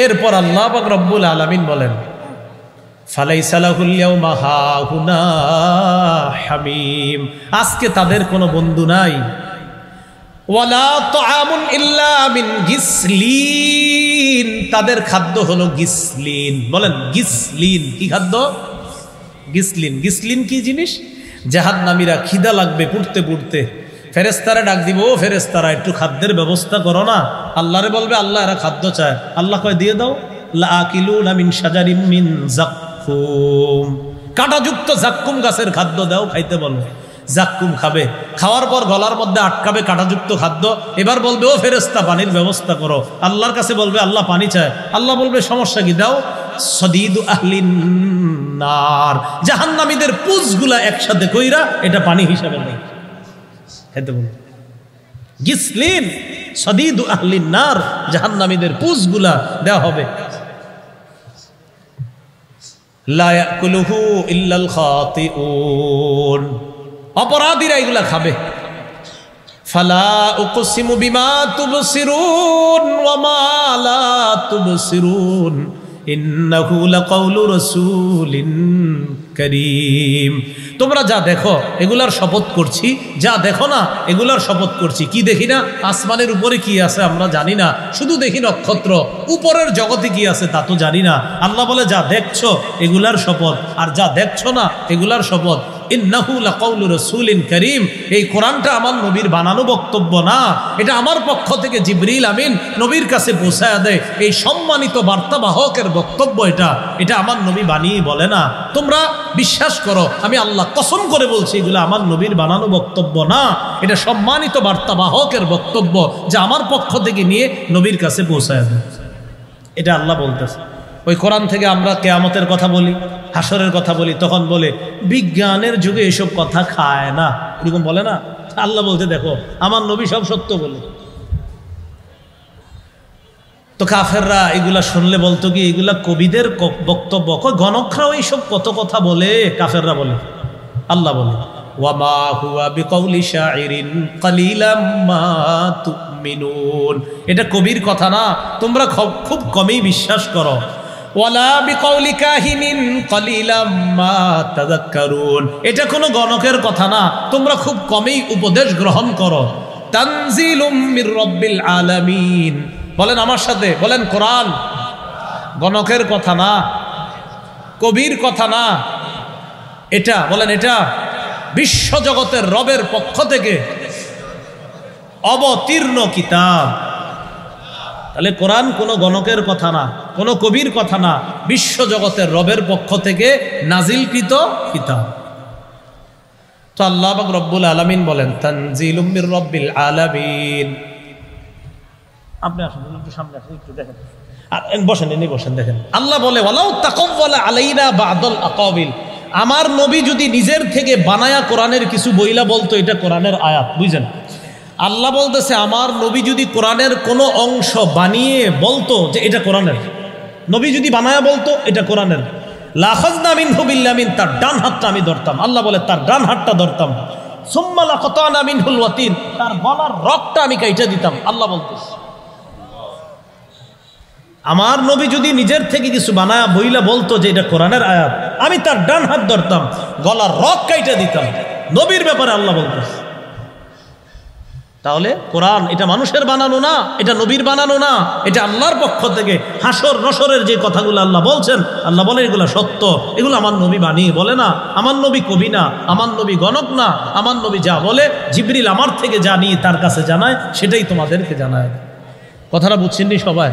এরপর আল্লাহ পাক রব্বুল আলামিন বলেন ফালাইসা লাহুল ইয়াউমা হাহুনা হামীম, আজকে তাদের কোনো বন্ধু নাই। ওয়ালা তাআমুন ইল্লা মিন গিসলিন, তাদের খাদ্য হলো গিসলিন। বলেন গিসলিন কি খাদ্য? গিসলিন। গিসলিন কি জিনিস? জাহান্নামীরা খিদা লাগবে পুড়তে পুড়তে, ফেরেশতারা ডাক দিব, ও ফেরেশতারা একটু খাদ্যের ব্যবস্থা করো না। আল্লাহরে বলবে আল্লাহ এরা খাদ্য চায়, আল্লাহ কয় দিয়ে দাও। লাআকিলুনা মিন শাজারিম মিন যাক্কুম, কাঁটাযুক্ত যাক্কুম গাছের খাদ্য দাও, খাইতে বলো। যাক্কুম খাবে, খাওয়ার পর গলার মধ্যে আটকাবে কাঁটাযুক্ত খাদ্য। এবার বলবে ও ফেরেশতা পানির ব্যবস্থা করো, আল্লাহর কাছে বলবে আল্লাহ পানি চায়, আল্লাহ বলবে সমস্যা কি দাও। সদীদু আহলিন নার, জাহান্নামীদের পুঁজগুলা একসাথে কইরা এটা পানি হিসাবে নেই, খেতে বলবে। গিসলিন সদীদু আহলিন নার, জাহান্নামীদের পুঁজগুলা দেওয়া হবে। লা ইয়াকুলুহু ইল্লাল খাতিউন, অপরাধীরা এগুলা খাবে। ফালা উকসিমু বিমা তুবসিরুন ওয়া মা লা তুবসিরুন ইন্নাহু লাকাউলু রাসূলিন কারীম, তোমরা যা দেখো এগুলার শপথ করছি, যা দেখো না এগুলার শপথ করছি। কি দেখি না? আসমানের উপরে কি আছে আমরা জানি না, শুধু দেখি নক্ষত্র। উপরের জগতে কি আছে তা তো জানি না। আল্লাহ বলে যা দেখছো এগুলার শপথ, আর যা দেখছো না এগুলার শপথ। ইন্নাহু লাকাউলু রাসূলিন কারীম, এই কোরআনটা আমার নবীর বানানো বক্তব্য না, এটা আমার পক্ষ থেকে জিবরিল আমিন নবীর কাছে পৌঁছায়া দেয়। এই সম্মানিত বার্তাবাহকের বক্তব্য এটা, এটা আমার নবী বানিয়ে বলে না। তোমরা বিশ্বাস করো, আমি আল্লাহ কসম করে বলছি এগুলো আমার নবীর বানানো বক্তব্য না, এটা সম্মানিত বার্তাবাহকের বক্তব্য যা আমার পক্ষ থেকে নিয়ে নবীর কাছে পৌঁছায়া দেয়। এটা আল্লাহ বলতেছে। ওই কোরআন থেকে আমরা কিয়ামতের কথা বলি, হাসরের কথা বলি, তখন বলে বিজ্ঞানের যুগে এসব কথা খায় না, এরকম বলে না। আল্লাহ বলতে দেখো আমার নবী সব সত্য বলে। তো কাফেররা এগুলা শুনলে বলতো কি এগুলা কবিদের বক্তব্য, গণকরাও এইসব কত কথা বলে, কাফেররা বলে। আল্লাহ বলে ওয়ামা হুয়া বিকাউলি শাইরিন কালিলাম মা তুমিনুন, এটা কবির কথা না, তোমরা খুব কমই বিশ্বাস করো। ওয়ালা বিকাউলি কাহিনিন কালিলাম মা তাযাক্কারুন, এটা কোনো গণকের কথা না, তোমরা খুব কমই উপদেশ গ্রহণ করো। তানজিলুম মির রাব্বিল আলামিন, বলেন আমার সাথে, বলেন কোরআন গণকের কথা না, কবির কথা না, এটা বলেন এটা বিশ্বজগতের রবের পক্ষ থেকে অবতীর্ণ কিতাব। তাহলে কোরআন কোনো গণকের কথা না, কোনো কবির কথা না, বিশ্বজগতের রবের পক্ষ থেকে নাজিলকৃত কিতাব। তো আল্লাহ পাক রব্বুল আলামিন বলেন তানজিলুম মির রাব্বিল আলামিন। আপনি আসুন একটু সামনে আসুন, একটু দেখেন, আর বসেন, এনে বসেন, দেখেন আল্লাহ বলে ওয়ালাউ তাকাওয়ালা আলাইনা বা'দাল আকাবিল, আমার নবী যদি নিজের থেকে বানায়া কোরআনের কিছু বইলা বলতো এটা কোরআনের আয়াত, বুঝছেন? আল্লাহ বলতেছে আমার নবী যদি কোরআনের কোনো অংশ বানিয়ে বলতো যে এটা কোরআনের, নবী যদি বানায়া বলতো এটা কোরআনের, লাখাযনা মিনহু বিল ইয়ামিন, তার ডান হাতটা আমি ধরতাম। আল্লাহ বলে তার ডান হাতটা ধরতাম। সুম্মা লাকাতানা মিনহুল ওয়াতিন, তার গলার রগটা আমি কাইটা দিতাম। আল্লাহ বলতেছে, আমার নবী যদি নিজের থেকে কিছু বানায়া বইলা বলতো যে এটা কোরআনের আয়াত, আমি তার ডান হাত ধরতাম, গলার রগ কাইটা দিতাম। নবীর ব্যাপারে আল্লাহ বলতেছে। তাহলে কোরআন এটা মানুষের বানানো না, এটা নবীর বানানো না, এটা আল্লাহর পক্ষ থেকে হাসর নসরের যে কথাগুলো আল্লাহ বলছেন, আল্লাহ বলেন এগুলো সত্য, এগুলো আমার নবী বানিয়ে বলে না, আমার নবী কবি না, আমার নবী গণক না, আমার নবী যা বলে জিবরিল আমার থেকে জানিয়ে তার কাছে জানায়, সেটাই তোমাদেরকে জানায়। কথাটা বুঝছেননি সবাই?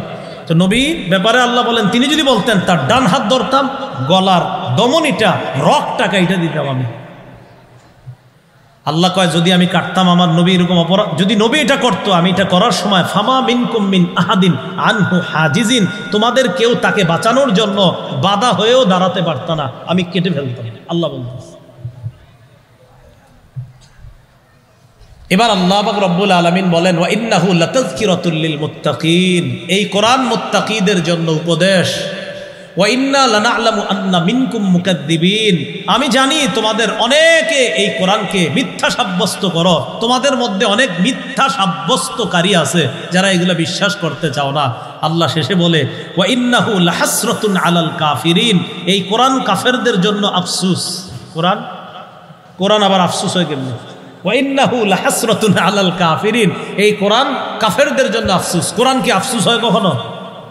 তো নবীর ব্যাপারে আল্লাহ বলেন, তিনি যদি বলতেন তার ডান হাত ধরতাম, গলার দমনিটা রগটা কাইটা দিতাম আমি। আল্লাহ কয় যদি আমি কাটতাম আমার নবী এরকম অপরাধ, যদি নবী এটা করতো, আমি এটা করার সময় ফামা মিনকুম মিন আহাদিন আনহু হাজিজিন, তোমাদের কেউ তাকে বাঁচানোর জন্য বাধা হয়েও দাঁড়াতে পারত না, আমি কেটে ফেলতাম। আল্লাহ বলতেছে। এবার আল্লাহ পাক রব্বুল আলামিন বলেন, ওয়া ইন্নাহু লাতাযকিরাতুল লিল মুত্তাকিন, এই কোরআন মুত্তাকিদের জন্য উপদেশ। ওয়া ইন্না লানা'লামু আন্না মিনকুম মুকাদ্দিবিন, আমি জানি তোমাদের অনেকে এই কোরআনকে মিথ্যা সাব্যস্ত করো, তোমাদের মধ্যে অনেক মিথ্যা সাব্যস্তকারী আছে যারা এগুলো বিশ্বাস করতে চাও না। আল্লাহ শেষে বলে, ওয়া ইন্নাহু লাহাসরাতুন আলাল কাফিরিন, এই কোরআন কাফেরদের জন্য আফসুস। কোরআন আবার আফসুস হয় কেমনে? ওয়া ইন্নাহু লাহাসরাতুন আলাল কাফিরিন, এই কোরআন কাফেরদের জন্য আফসুস। কোরআন কি আফসুস হয় কখনো?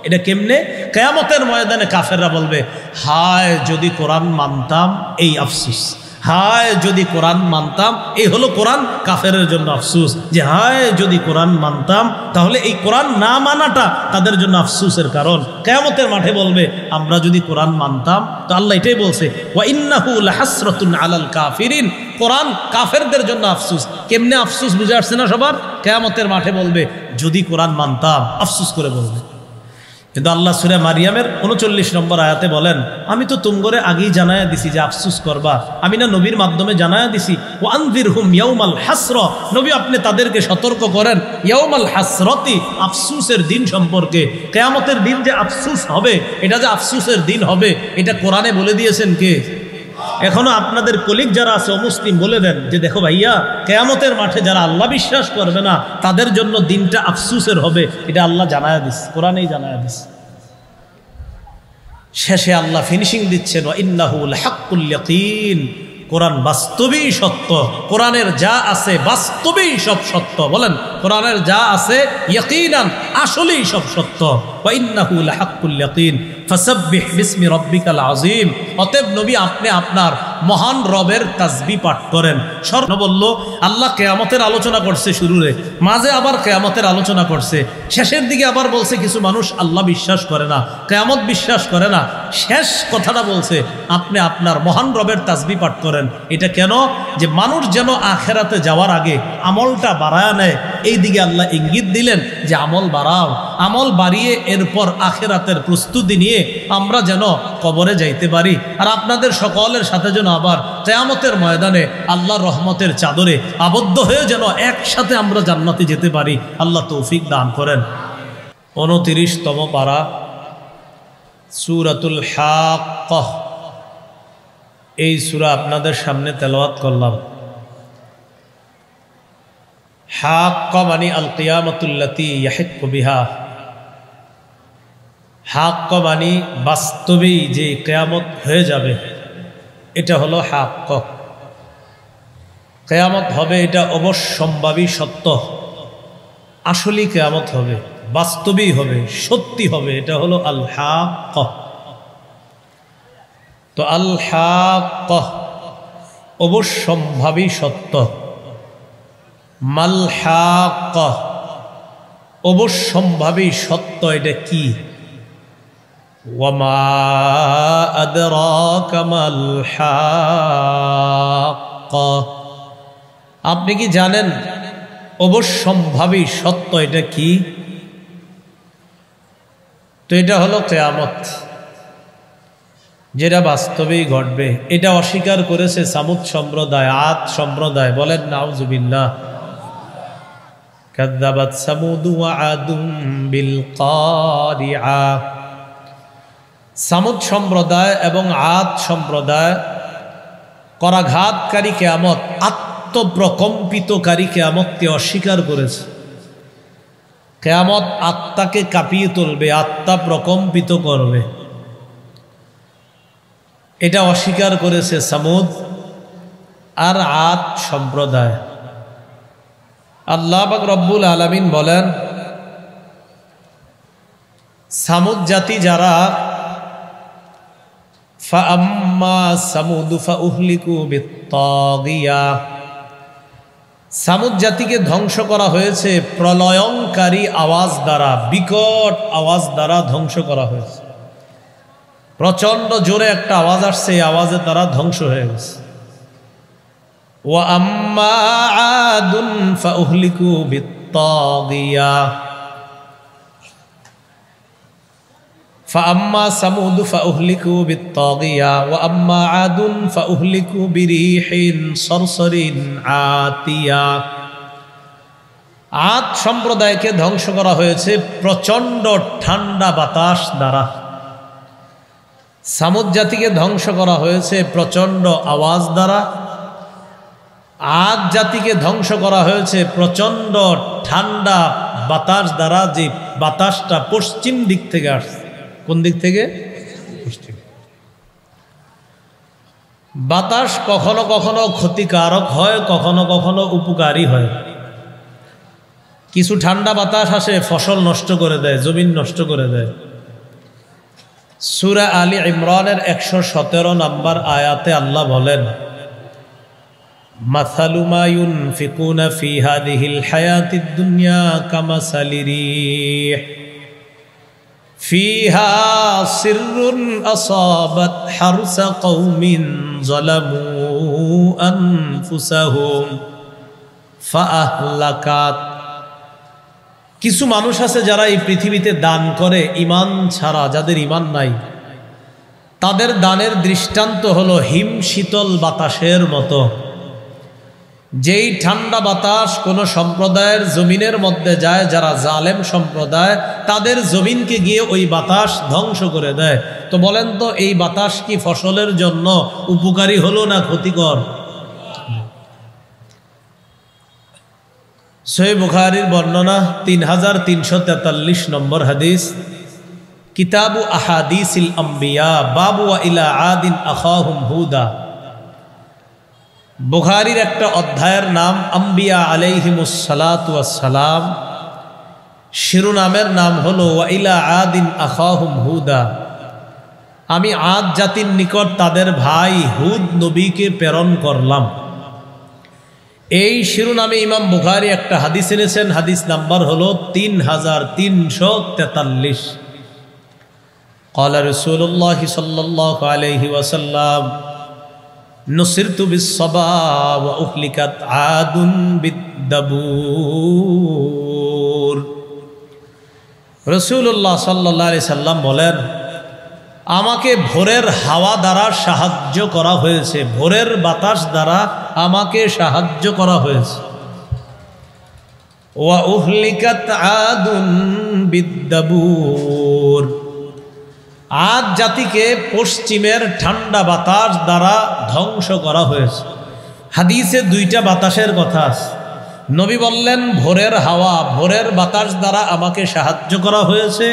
এটা কেমনে? কিয়ামতের ময়দানে কাফেররা বলবে, হায় যদি কোরআন মানতাম, এই আফসুস। হায় যদি কোরআন মানতাম, এই হলো কোরআন কাফেরের জন্য আফসুস, যে হায় যদি কোরআন মানতাম, তাহলে এই কোরআন না মানাটা তাদের জন্য আফসুসের কারণ। কিয়ামতের মাঠে বলবে, আমরা যদি কোরআন মানতাম। তো আল্লাহ এটাই বলছে, ওয়া ইন্নাহু লাহাসরাতুন আলাল কাফিরিন, কোরআন কাফেরদের জন্য আফসুস। কেমনে আফসুস বুঝে আসছে না সবার? কিয়ামতের মাঠে বলবে, যদি কোরআন মানতাম, আফসুস করে বলবে। কিন্তু আল্লাহ সূরা মারিয়ামের 39 নম্বর আয়াতে বলেন, আমি তো তুমগরে আগেই জানায়া দিছি যে আফসুস করবা, আমি না নবীর মাধ্যমে জানায়া দিছি। ওয়া আনযিরহুম ইয়াউমাল হাসর, নবী আপনি তাদেরকে সতর্ক করেন ইয়াউমাল হাসরতি, আফসুসের দিন সম্পর্কে। কিয়ামতের দিন যে আফসুস হবে, এটা যে আফসুসের দিন হবে, এটা কোরআনে বলে দিয়েছেন কে? এখনো আপনাদের কলিগ যারা আছে অমুসলিম, বলে দেন যে দেখো ভাইয়া, কিয়ামতের মাঠে যারা আল্লাহ বিশ্বাস করবে না, তাদের জন্য দিনটা আফসুসের হবে, এটা আল্লাহ জানায়া দিস, কোরআনেই জানায়া দিস। শেষে আল্লাহ ফিনিশিং দিচ্ছেন, ওয়া ইন্নাহু লাহাক্কুল ইয়াকিন, কোরআন বাস্তবেই সত্য, কোরআনের যা আছে বাস্তবেই সব সত্য। বলেন, কোরআনের যা আছে ইয়াকিনান, আসলেই সব সত্য। ওয়া ইন্নাহু লাহাক্কুল ইয়াকিন ফাসাব্বিহ বিসমি রাব্বিকাল আযীম, অতএব নবী আপনি আপনার মহান রবের তাসবিহ পাঠ করেন। স্বর্ণ বলল, আল্লাহ কিয়ামতের আলোচনা করছে শুরুরে, মাঝে আবার কিয়ামতের আলোচনা করছে, শেষের দিকে আবার বলছে কিছু মানুষ আল্লাহ বিশ্বাস করে না, কিয়ামত বিশ্বাস করে না। শেষ কথাটা বলছে, আপনি আপনার মহান রবের তাসবিহ পাঠ করেন। এটা কেন? যে মানুষ যেন আখেরাতে যাওয়ার আগে আমলটা বাড়ায় নেয়, এই দিকে আল্লাহ ইঙ্গিত দিলেন যে আমল বাড়াও, আমল বাড়িয়ে এরপর আখেরাতের প্রস্তুতি নিয়ে আমরা যেন কবরে যাইতে পারি, আর আপনাদের সকলের সাথে যেন আবার কিয়ামতের ময়দানে আল্লাহর রহমতের চাদরে আবদ্ধ হয়ে যেন একসাথে আমরা জান্নাতে যেতে পারি। আল্লাহ তৌফিক দান করেন। 29তম পারা, সূরাতুল হাক্কাহ, এই সূরা আপনাদের সামনে তেলাওয়াত করলাম। হাক্কা মানে আল কিয়ামাতুল্লাতী ইয়াহিক্কু বিহা, হাক্কা মানে বাস্তবেই যে কিয়ামত হয়ে যাবে, এটা হলো হাক্কা। কিয়ামত হবে, এটা অবশ্যম্ভাবী সত্য, আসলেই কিয়ামত হবে, বাস্তবেই হবে, সত্যি হবে, এটা হলো আল হাক্কা। তো আল হাক্কা অবশ্যম্ভাবী সত্য, মাল হাক্কা অবশ্যম্ভাবী সত্য, এটা কি? ওয়ামা আদরাকা মাল হাক্কা, আপনি কি জানেন অবশ্যম্ভাবী সত্য এটা কি? তো এটা হলো কিয়ামত, যেটা বাস্তবেই ঘটবে। এটা অস্বীকার করেছে সামুদ সম্প্রদায়, আদ সম্প্রদায়। বলেন নাউজুবিল্লাহ। কাযযাবাত সামুদ ওয়া আদুম বিল কারিআ, সামুদ সম্প্রদায় এবং আদ সম্প্রদায় করাঘাতকারী কিয়ামত আত্মপ্রকম্পিতকারী কিয়ামতকে অস্বীকার করেছে। কিয়ামত আত্মাকে কাঁপিয়ে তুলবে, আত্মা প্রকম্পিত করবে, এটা অস্বীকার করেছে সামুদ আর আদ সম্প্রদায়। আল্লাহ পাক রব্বুল আলামিন বলেন, সামুদ জাতি যারা, ফাআম্মা সামুদু ফাউহলিকু বিত্তাগিয়া, সামুদ জাতিকে ধ্বংস করা হয়েছে প্রলয়ঙ্কারী আওয়াজ দ্বারা, বিকট আওয়াজ দ্বারা ধ্বংস করা হয়েছে। প্রচন্ড জোরে একটা আওয়াজ আসছে, এই আওয়াজের দ্বারা ধ্বংস হয়ে গেছে। ওয়া আম্মা আদুন ফাউহলিকু বিত্তাগিয়া, ফাআম্মা সামুদ ফাউহলিকু বিত্তাগিয়া ওয়া আম্মা আদুন ফাউহলিকু বিরিহিন সরসরিন আতিয়া। আদ সম্প্রদায়কে ধ্বংস করা হয়েছে প্রচন্ড ঠান্ডা বাতাস দ্বারা। সামুদ জাতিকে ধ্বংস করা হয়েছে প্রচন্ড আওয়াজ দ্বারা। আদ জাতিকে ধ্বংস করা হয়েছে প্রচন্ড ঠান্ডা বাতাস দ্বারা, যে বাতাসটা পশ্চিম দিক থেকে আসছে। কোন দিক থেকে? পশ্চিম। বাতাস কখনো কখনো ক্ষতিকারক হয়, কখনো কখনো উপকারী হয়। কিছু ঠান্ডা বাতাস আসে ফসল নষ্ট করে দেয়, জমিন নষ্ট করে দেয়। সূরা আলী ইমরানের 117 নম্বর আয়াতে আল্লাহ বলেন, মাসালু মা ইউনফিকুনা ফি হাযিহিল হায়াতিদ দুনিয়া কামাসালি রিহ ফিহা সিররুন আসাবাত হারসা কওমিন যালামু আনফুসাহুম ফাআহলাকাত। কিছু মানুষ আছে যারা এই পৃথিবীতে দান করে ঈমান ছাড়া, যাদের ঈমান নাই, তাদের দানের দৃষ্টান্ত হলো হিম শীতল বাতাসের মতো। যেই ঠান্ডা বাতাস কোন সম্প্রদায়ের জমিনের মধ্যে যায়, যারা জালেম সম্প্রদায়, তাদের জমিনকে গিয়ে ওই বাতাস ধ্বংস করে দেয়। তো বলেন তো, এই বাতাস কি ফসলের জন্য উপকারী হলো না ক্ষতিকর? সহিহ বুখারীর বর্ণনা 3343 নম্বর হাদিস, কিতাবু আহাদিসিল আম্বিয়া বাবু ওয়া ইলা আদিন আখাহুম হুদা। বুখারীর একটা অধ্যায়ের নাম আম্বিয়া আলাইহিমুস সালাতু ওয়াস সালাম, শিরোনামের নাম হলো ওয়া ইলা আদিন আখাহুম হুদা। আমি আদ জাতির নিকট তাদের ভাই হুদ নবীকে প্রেরণ করলাম। এই শিরোনামে ইমাম বুখারী একটা হাদিস এনেছেন, হাদিস নাম্বার হলো 3343। ক্বালা রাসূলুল্লাহ সাল্লাল্লাহু আলাইহি ওয়াসাল্লাম, নুসিরতু বিস-সাবা ওয়া উহলিকাত আদুন বিদ-দাবুর। রাসূলুল্লাহ সাল্লাল্লাহু আলাইহি সাল্লাম বলেন, আমাকে ভোরের হাওয়া দ্বারা সাহায্য করা হয়েছে, ভোরের বাতাস দ্বারা আমাকে সাহায্য করা হয়েছে। ওয়া উহলিকাত আদুন বিদ-দাবুর, আদ জাতিকে পশ্চিমের ঠান্ডা বাতাস দ্বারা ধ্বংস করা হয়েছে। হাদিসে দুইটা বাতাসের কথা আছে। নবী বললেন ভোরের হাওয়া, ভোরের বাতাস দ্বারা আমাকে সাহায্য করা হয়েছে।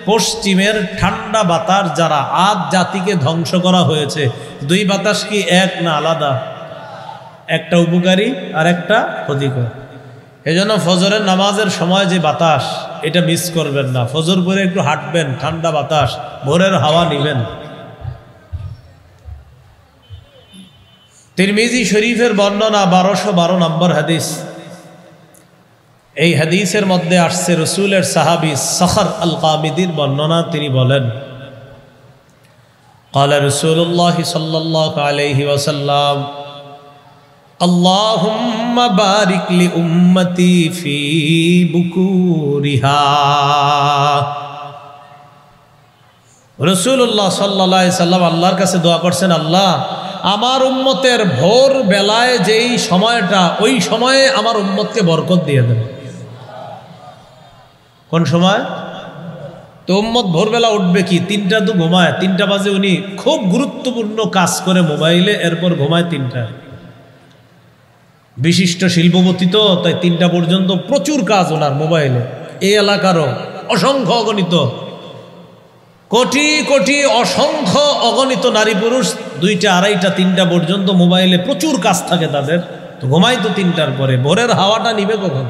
পশ্চিমের ঠান্ডা বাতাস যারা আদ জাতিকে ধ্বংস করা হয়েছে। দুই বাতাস কি এক না আলাদা? একটা উপকারী আর একটা ক্ষতিকর। এজন্য ফজরের নামাজের সময় যে বাতাস, এটা মিস করবেন না। ফজর পরে একটু হাঁটবেন, ঠান্ডা বাতাস, ভোরের হাওয়া নিবেন। তিরমিজি শরীফের বর্ণনা 1212 নম্বর হাদিস। এই হাদিসের মধ্যে আসছে রসুলের সাহাবী সখর আল কামিদির বর্ণনা। তিনি বলেন, ক্বালা রাসূলুল্লাহ সাল্লাল্লাহু আলাইহি ওয়াসাল্লাম, আল্লাহুম্মা বারিক লি উম্মতি ফি বুকুরিহা। রাসূলুল্লাহ সাল্লাল্লাহু আলাইহি সাল্লাম আল্লাহর কাছে দোয়া করছেন, আল্লাহ আমার উম্মতের ভোর বেলায় যেই সময়টা, ওই সময়ে আমার উম্মতকে বরকত দিয়ে দেন। কোন সময়? তো উম্মত ভোরবেলা উঠবে কি, 3টা তো ঘুমায়, 3টা বাজে উনি খুব গুরুত্বপূর্ণ কাজ করে মোবাইলে, এরপর ঘুমায় 3টা। বিশিষ্ট শিল্পপতি তো, তাই 3টা পর্যন্ত প্রচুর কাজ ওনার মোবাইলে। এই এলাকারও অসংখ্য অগণিত কোটি কোটি অসংখ্য অগণিত নারী পুরুষ 2টা, 2:30, 3টা পর্যন্ত মোবাইলে প্রচুর কাজ থাকে তাদের। তো ঘুমাই তো 3টার পরে, ভোরের হাওয়াটা নিবে কখন?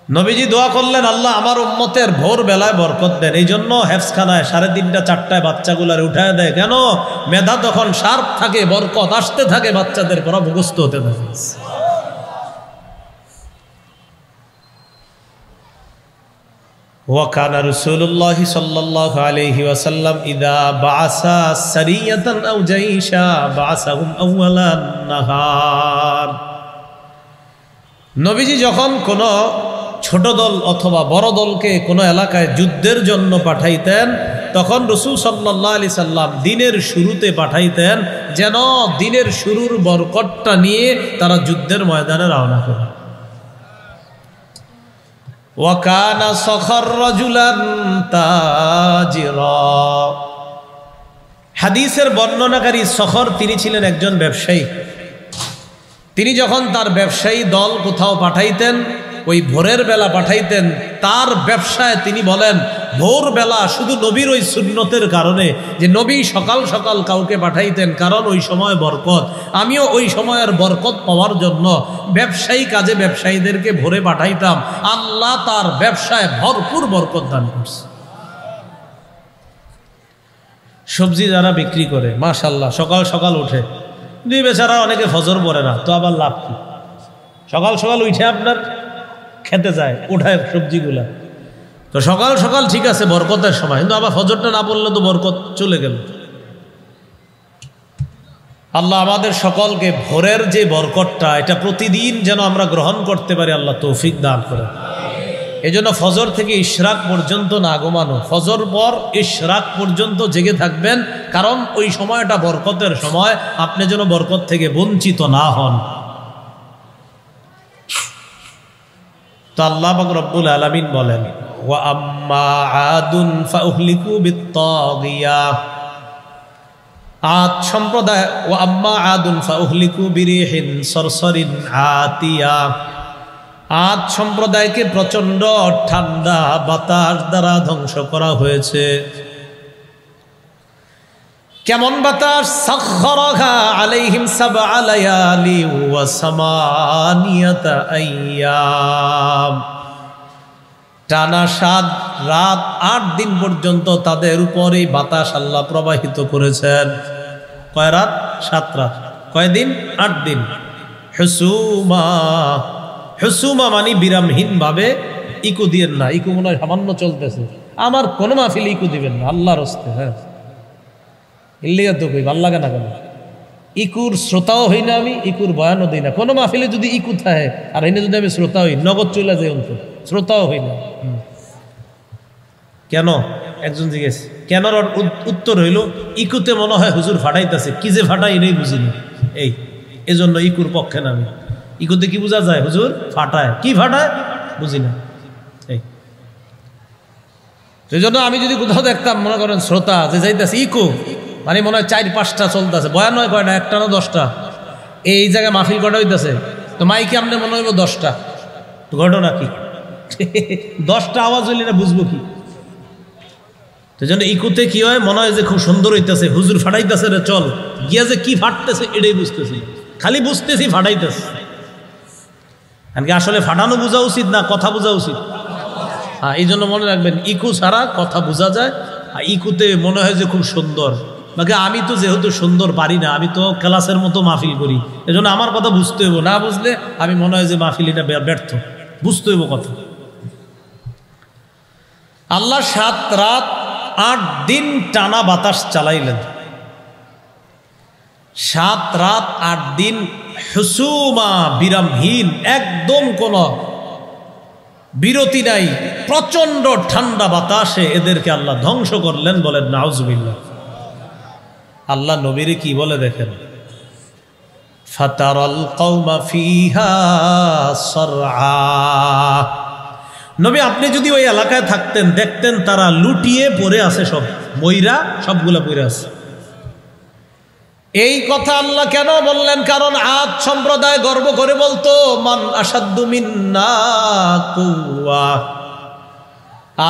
নবীজি দোয়া করলেন, আল্লাহ আমার উম্মতের ভোর বেলায় বরকত দেন। এই জন্য হেফজখানায় 3:30, 4টায় বাচ্চাগুলার উঠায় দেয়। কেন? মেধা তখন শার্প থাকে, বরকত আসতে থাকে, বাচ্চাদের পড়া মুখস্থ হতে থাকে। ওয়াকানা রাসূলুল্লাহ সাল্লাল্লাহু আলাইহি ওয়াসাল্লাম ইযা বাআসা সারিয়াতান আও জাইশা বাআসাহুম আউওয়ালান নাহার। নবীজি যখন কোনো ছোট দল অথবা বড় দলকে কোনো এলাকায় যুদ্ধের জন্য পাঠাইতেন, তখন রাসূল সাল্লাল্লাহু আলাইহি সাল্লাম দিনের শুরুতে পাঠাইতেন, যেন দিনের শুরুর বরকতটা নিয়ে তারা যুদ্ধের ময়দানে রওনা করে। ওয়াকানা সখর রাজুলান তাজিরা। হাদিসের বর্ণনাকারী সখর, তিনি ছিলেন একজন ব্যবসায়ী। তিনি যখন তার ব্যবসায়ী দল কোথাও পাঠাইতেন, ওই ভোরের বেলা পাঠাইতেন। তার ব্যবসায় তিনি বলেন, ভোরবেলা শুধু নবীর ওই সুন্নতের কারণে, যে নবী সকাল সকাল কাউকে পাঠাইতেন, কারণ ওই সময় বরকত। আমিও ওই সময়ের বরকত পাওয়ার জন্য ব্যবসায়ী কাজে ব্যবসায়ীদেরকে ভোরে পাঠাইতাম। আল্লাহ তার ব্যবসায় ভরপুর বরকত দান করছে। সবজি যারা বিক্রি করে, মাশাআল্লাহ, সকাল সকাল উঠে, দুই বেচারা অনেকে ফজর পড়ে না, তো আবার লাভ কি? সকাল সকাল উঠে আপনার খেতে যায়, উঠায় সবজিগুলা। তো সকাল সকাল ঠিক আছে বরকতের সময়, কিন্তু আবার ফজরটা না পড়লে তো বরকত চলে গেল। আল্লাহ আমাদের সকলকে ভোরের যে বরকতটা, এটা প্রতিদিন যেন আমরা গ্রহণ করতে পারি, আল্লাহ তৌফিক দান করে। এই জন্য ফজর থেকে ইশরাক পর্যন্ত না ঘুমানো, ফজর পর ইশরাক পর্যন্ত জেগে থাকবেন, কারণ ওই সময়টা বরকতের সময়, আপনি যেন বরকত থেকে বঞ্চিত না হন। তো আল্লাহ পাক রব্বুল আলামিন বলেন, ওয়া আম্মা আদুন ফাউহলিকু বিত্তাগিয়া। আদ সম্প্রদায়, ওয়া আম্মা আদুন ফাউহলিকু বিরিহিন সরসরিন আতিয়া। আদ সম্প্রদায়কে প্রচণ্ড ঠান্ডা বাতাস দ্বারা ধ্বংস করা হয়েছে। কেমন বাতাস? সাখখারাহা আলাইহিম সাবআ লায়ালি ওয়া সামানিয়াতা আইয়াম। টানা 7 রাত 8 দিন পর্যন্ত তাদের উপরে বাতাস আল্লাহ প্রবাহিত করেছেন। কয় রাত? 7 রাত। কয় দিন? 8 দিন। হুসুমা, হুসুমা মানে বিরামহীন ভাবে। ইকু দিয়েন না, ইকু মনে হয় সামান্য চলতেছে, আমার কোনো মাহফিল ইকু দিবেন না, আল্লাহর হস্তে। হ্যাঁ, ইল্লিগা তো কই ভাল লাগে না কেন? ইকুর শ্রোতাও হই না আমি, ইকুর বয়ানও দিই না। কোনো মাহফিলে যদি ইকু থাকে আর এনে যদি আমি শ্রোতা হই, নগদ চলে যাই অন্তত, শ্রোতাও হই না। কেন? একজন জিজ্ঞেস, কেন? উত্তর হইল, ইকুতে মনে হয় হুজুর ফাটাইতেছে, কি যে ফাটাই এটাই বুঝিনি। এই জন্য ইকুর পক্ষে না আমি। ইকুতে কি বোঝা যায়? হুজুর ফাটায়, কি ফাটায় বুঝি না। সেই জন্য আমি যদি কোথাও দেখতাম, মনে করেন শ্রোতা যে যাইতেছে ইকু, মানে মনে হয় 4-5টা চলতেছে, বয়ান নয় কয়টা, 1টা না 10টা, এই জায়গায় মাহফিল কটা হইতেছে, তো মাইকে আপনি মনে হইব 10টা। ঘটনা কি? 10টা আওয়াজ হইলে না বুঝবো কি? সেই জন্য ইকুতে কি হয়, মনে হয় যে খুব সুন্দর হইতেছে, হুজুর ফাটাইতেছে রে চল, গিয়া যে কি ফাটতেছে এটাই বুঝতেছি, খালি বুঝতেছি ফাটাইতেছে। কারণ কি আসলে ফাটানো বোঝা উচিত না কথা বোঝা উচিত? হ্যাঁ, এই জন্য মনে রাখবেন, ইকু ছাড়া কথা বোঝা যায়। আর ইকুতে মনে হয় যে খুব সুন্দর, বাকি আমি তো যেহেতু সুন্দর পারি না, আমি তো ক্লাসের মতো মাহফিল করি, এজন্য আমার কথা বুঝতে হইব, না বুঝলে আমি মনে হয় যে মাহফিল এটা ব্যর্থ, বুঝতে হইব কথা। আল্লাহ 7 রাত 8 দিন টানা বাতাস চালাইলেন। 7 রাত 8 দিন হুসুমা, বিরামহীন, একদম কোন বিরতি নাই, প্রচন্ড ঠান্ডা বাতাসে এদেরকে আল্লাহ ধ্বংস করলেন। বলেন নাউজুবিল্লাহ। আল্লাহ নবীরে কি বলে দেখেন, ফাতারাল কওমা ফিহা সরআ। নবী আপনি যদি ওই এলাকায় থাকতেন, দেখতেন তারা লুটিয়ে পড়ে আছে, সব ময়রা সবগুলা পড়ে আছে। এই কথা আল্লাহ কেন বললেন? কারণ আদ সম্প্রদায় গর্ব করে বলতো মান আসাদ্দু মিন্না কুওয়া।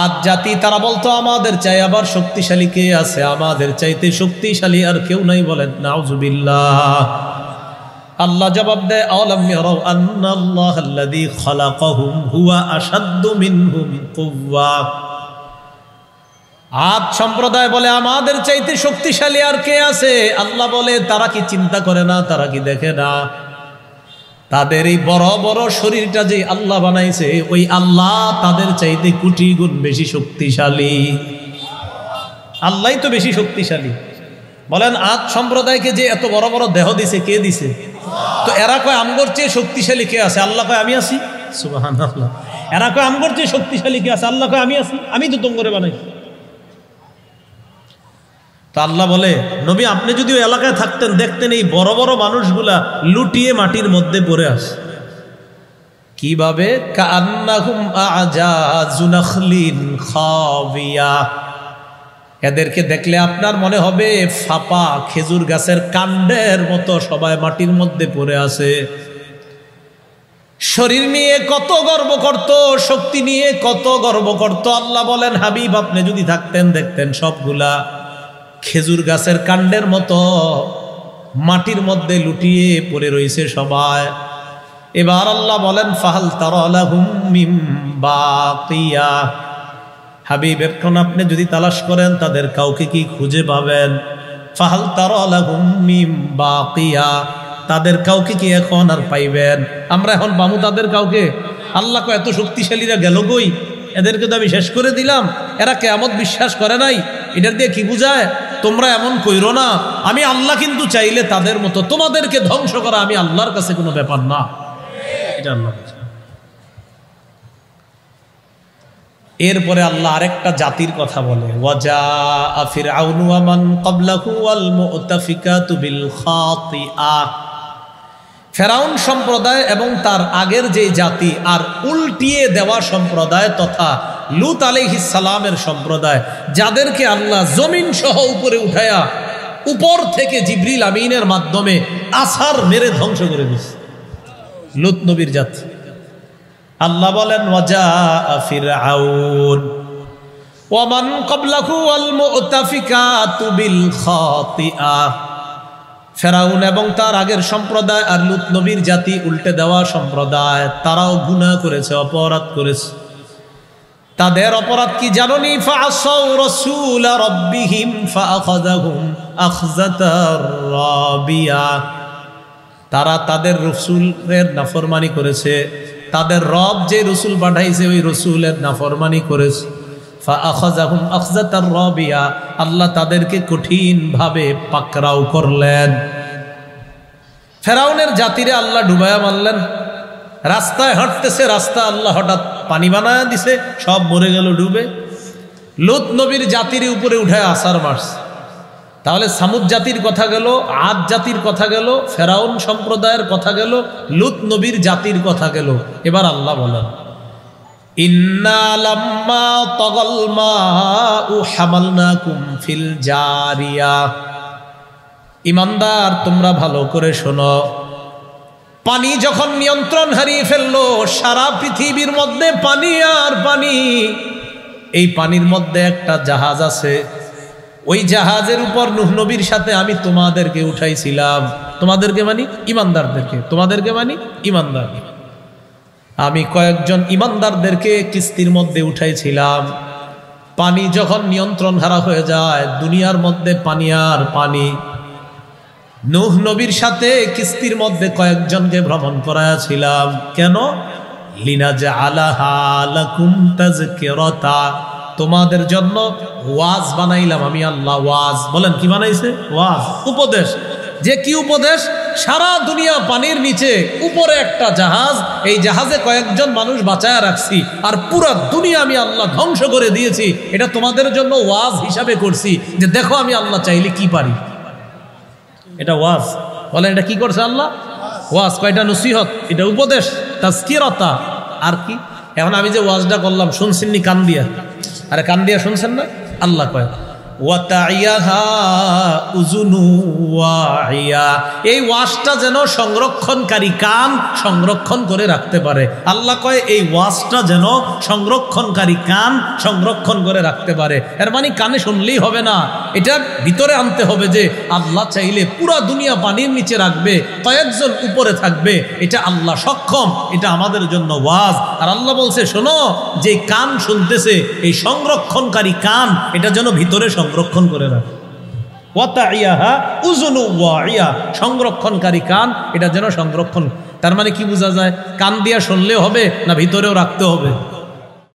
আদ জাতি তারা বলতো আমাদের চাই আবার শক্তিশালী কে আছে, আমাদের চাইতে শক্তিশালী আর কেউ নাই। বলেন নাউজুবিল্লাহ। আল্লাহ জবাব দেয় আওয়ালাম ইয়ারাউ আন্নাল্লাহাল্লাযী খালাকাহুম হুয়া আসাদ্দু মিনহুম কুওয়া। আদ সম্প্রদায় বলে আমাদের চাইতে শক্তিশালী আর কে আছে? আল্লাহ বলে তারা কি চিন্তা করে না, তারা কি দেখে না? তাদের এই বড় বড় শরীরটা যে আল্লাহ বানাইছে, ওই আল্লাহ তাদের চাইতে কোটি গুণ বেশি শক্তিশালী। আল্লাহই তো বেশি শক্তিশালী। বলেন আদ সম্প্রদায়কে যে এত বড় বড় দেহ দিছে, কে দিছে? তো এরা কয় আমগর চেয়ে শক্তিশালী কে আছে? আল্লাহ কয় আমি আছি। সুবহানাল্লাহ। এরা কয় আমগর চেয়ে শক্তিশালী কে আছে? আল্লাহ কয় আমি আছি, আমি তো তোমরা বানাইছি। তো আল্লাহ বলে নবী আপনি যদি ওই এলাকায় থাকতেন, দেখতেন এই বড় বড় মানুষগুলা লুটিয়ে মাটির মধ্যে পড়ে আসে। কিভাবে? কান্নাহুম আজাযু নাখলিন খাবিয়া। এদেরকে দেখলে আপনার মনে হবে ফাপা খেজুর গাছের কাণ্ডের মতো সবাই মাটির মধ্যে পড়ে আছে। শরীর নিয়ে কত গর্ব করত, শক্তি নিয়ে কত গর্ব করত। আল্লাহ বলেন হাবিব আপনি যদি থাকতেন, দেখতেন সবগুলা খেজুর গাছের কাণ্ডের মতো মাটির মধ্যে লুটিয়ে পড়ে রয়েছে সবাই। এবার আল্লাহ বলেন ফাহাল তারা লাহুম মিন বাকিয়া। হাবিব এখন আপনি যদি তালাশ করেন তাদের কাউকে কি খুঁজে পাবেন? ফাহাল তারা লাহুম মিন বাকিয়া। তাদের কাউকে কি এখন আর পাইবেন? আমরা এখন পামু তাদের কাউকে? আল্লাহ কয় এত শক্তিশালীরা গেল কই? এদেরকে তো আমি শেষ করে দিলাম। এরা কিয়ামত বিশ্বাস করে নাই। এটার দিয়ে কি বুঝায়? তোমরা এমন কইরো না, আমি আল্লাহ কিন্তু চাইলে তাদের মতো তোমাদেরকে ধ্বংস করা আমি আল্লাহর কাছে কোনো ব্যাপার না। এটা আল্লাহ। এরপরে আল্লাহ আরেকটা জাতির কথা বলে ওয়াজাআ ফিরআউনু ওয়া মান ক্বাবলাহু ওয়াল মুতাফিকাতু বিল খাতিআ। ফেরাউন সম্প্রদায় এবং তার আগের যে জাতি আর উল্টিয়ে দেওয়া সম্প্রদায় তথা লূত আলাইহিস সালামের সম্প্রদায়, যাদেরকে আল্লাহ জমিন সহ উপরে উঠায়া উপর থেকে জিবরিল আমিনের মাধ্যমে আছাড় মেরে ধ্বংস করে দিয়েছে লূত নবীর জাতি। আল্লাহ বলেন ওয়াজাআ ফিরআউন ওয়া মান ক্বাবলাহু ওয়াল মুতাফিকাতু বিল খাতিআ। ফেরাউন এবং তার আগের সম্প্রদায় আর লূত নবীর জাতি উল্টে দেওয়া সম্প্রদায়, তারাও গুনাহ করেছে, অপরাধ করেছে। তাদের অপরাধ কি জানোনি? ফাআসাউ রাসূলা রাব্বিহিম ফাআখাযাহুম আখযাতার রাবিয়া। তারা তাদের রাসূলের নাফরমানি করেছে, তাদের রব যে রাসূল পাঠাইছে ওই রাসূলের নাফরমানি করেছে। ফাআখাযাহুম আখযাতার রাবিয়া। আল্লাহ তাদেরকে কঠিন ভাবে পাকড়াও করলেন। ফেরাউনের জাতিরে আল্লাহ ডুবায়া মারলেন। রাস্তায় হাঁটতেছে, রাস্তা আল্লাহ হঠাৎ পানি বানায় দিছে, সব মরে গেল ডুবে। লূত নবীর জাতির উপরে উঠায় আছাড় মারছে। তাহলে সামুদ জাতির কথা গেল, আদ জাতির কথা গেল, ফেরাউন সম্প্রদায়ের কথা গেল, লূত নবীর জাতির কথা গেল। এবার আল্লাহ বলেন ইন্না লাম্মা তাগাল মাউ হামালনাকুম ফিল জারিয়া। ঈমানদার তোমরা ভালো করে শোনো, পানি যখন নিয়ন্ত্রণ হারিয়ে ফেললো, সারা পৃথিবীর মধ্যে পানি আর পানি। এই পানির মধ্যে একটা জাহাজ আছে, ওই জাহাজের উপর নূহ নবীর সাথে আমি তোমাদেরকে উঠাইছিলাম। তোমাদেরকে মানি ঈমানদারদেরকে, তোমাদেরকে মানি ঈমানদার। আমি কয়েকজন ঈমানদারদেরকে কিস্তির মধ্যে উঠাইছিলাম। পানি যখন নিয়ন্ত্রণ হারা হয়ে যায়, দুনিয়ার মধ্যে পানি আর পানি। নূহ নবীর সাথে কিস্তির মধ্যে কয়েকজনকে ভ্রমণ করাছিলাম। কেন? লিনাজআলাহা লাকুম তাযকিরাতা। তোমাদের জন্য ওয়াজ বানাইলাম আমি আল্লাহ। ওয়াজ বলেন কি বানাইছে? ওয়াজ, উপদেশ। যে কি উপদেশ? সারা দুনিয়া পানির নিচে, উপরে একটা জাহাজ, এই জাহাজে কয়েকজন মানুষ বাঁচায় রাখছি, আর পুরো দুনিয়া আমি আল্লাহ ধ্বংস করে দিয়েছি। এটা তোমাদের জন্য ওয়াজ হিসাবে করছি, যে দেখো আমি আল্লাহ চাইলে কি পারি। এটা ওয়াজ। বলেন এটা কি করছে আল্লাহ? ওয়াজ। কয়টা নসিহত, এটা উপদেশ, তাজকিরাতা। আর কি? এখন আমি যে ওয়াজটা করলাম শুনছেননি কান দিয়া? আরে কান দিয়া শুনছেন না? আল্লাহ কয় ওয়াতাইয়াহা উযুনু ওয়াইয়া, এই ওয়াজটা যেন সংরক্ষণকারী কান সংরক্ষণ করে রাখতে পারে। আল্লাহ কয় এই ওয়াজটা যেন সংরক্ষণকারী কান সংরক্ষণ করে রাখতে পারে। এর মানে কানে শুনলেই হবে না, এটা ভিতরে আনতে হবে যে আল্লাহ চাইলে পুরা দুনিয়া পানির নিচে রাখবে, কয়েকজন উপরে থাকবে, এটা আল্লাহ সক্ষম, এটা আমাদের জন্য ওয়াজ। আর আল্লাহ বলছে শোনো, যে কান শুনতেছে এই সংরক্ষণকারী কান এটা যেন ভিতরে সংরক্ষণ করে রাখে। ওয়াতাইয়াহা উযুনু ওয়াইয়া, সংরক্ষণকারী কান এটা যেন সংরক্ষণ। তার মানে কি বোঝা যায়? কান দিয়া শুনলেও হবে না ভিতরেও রাখতে হবে?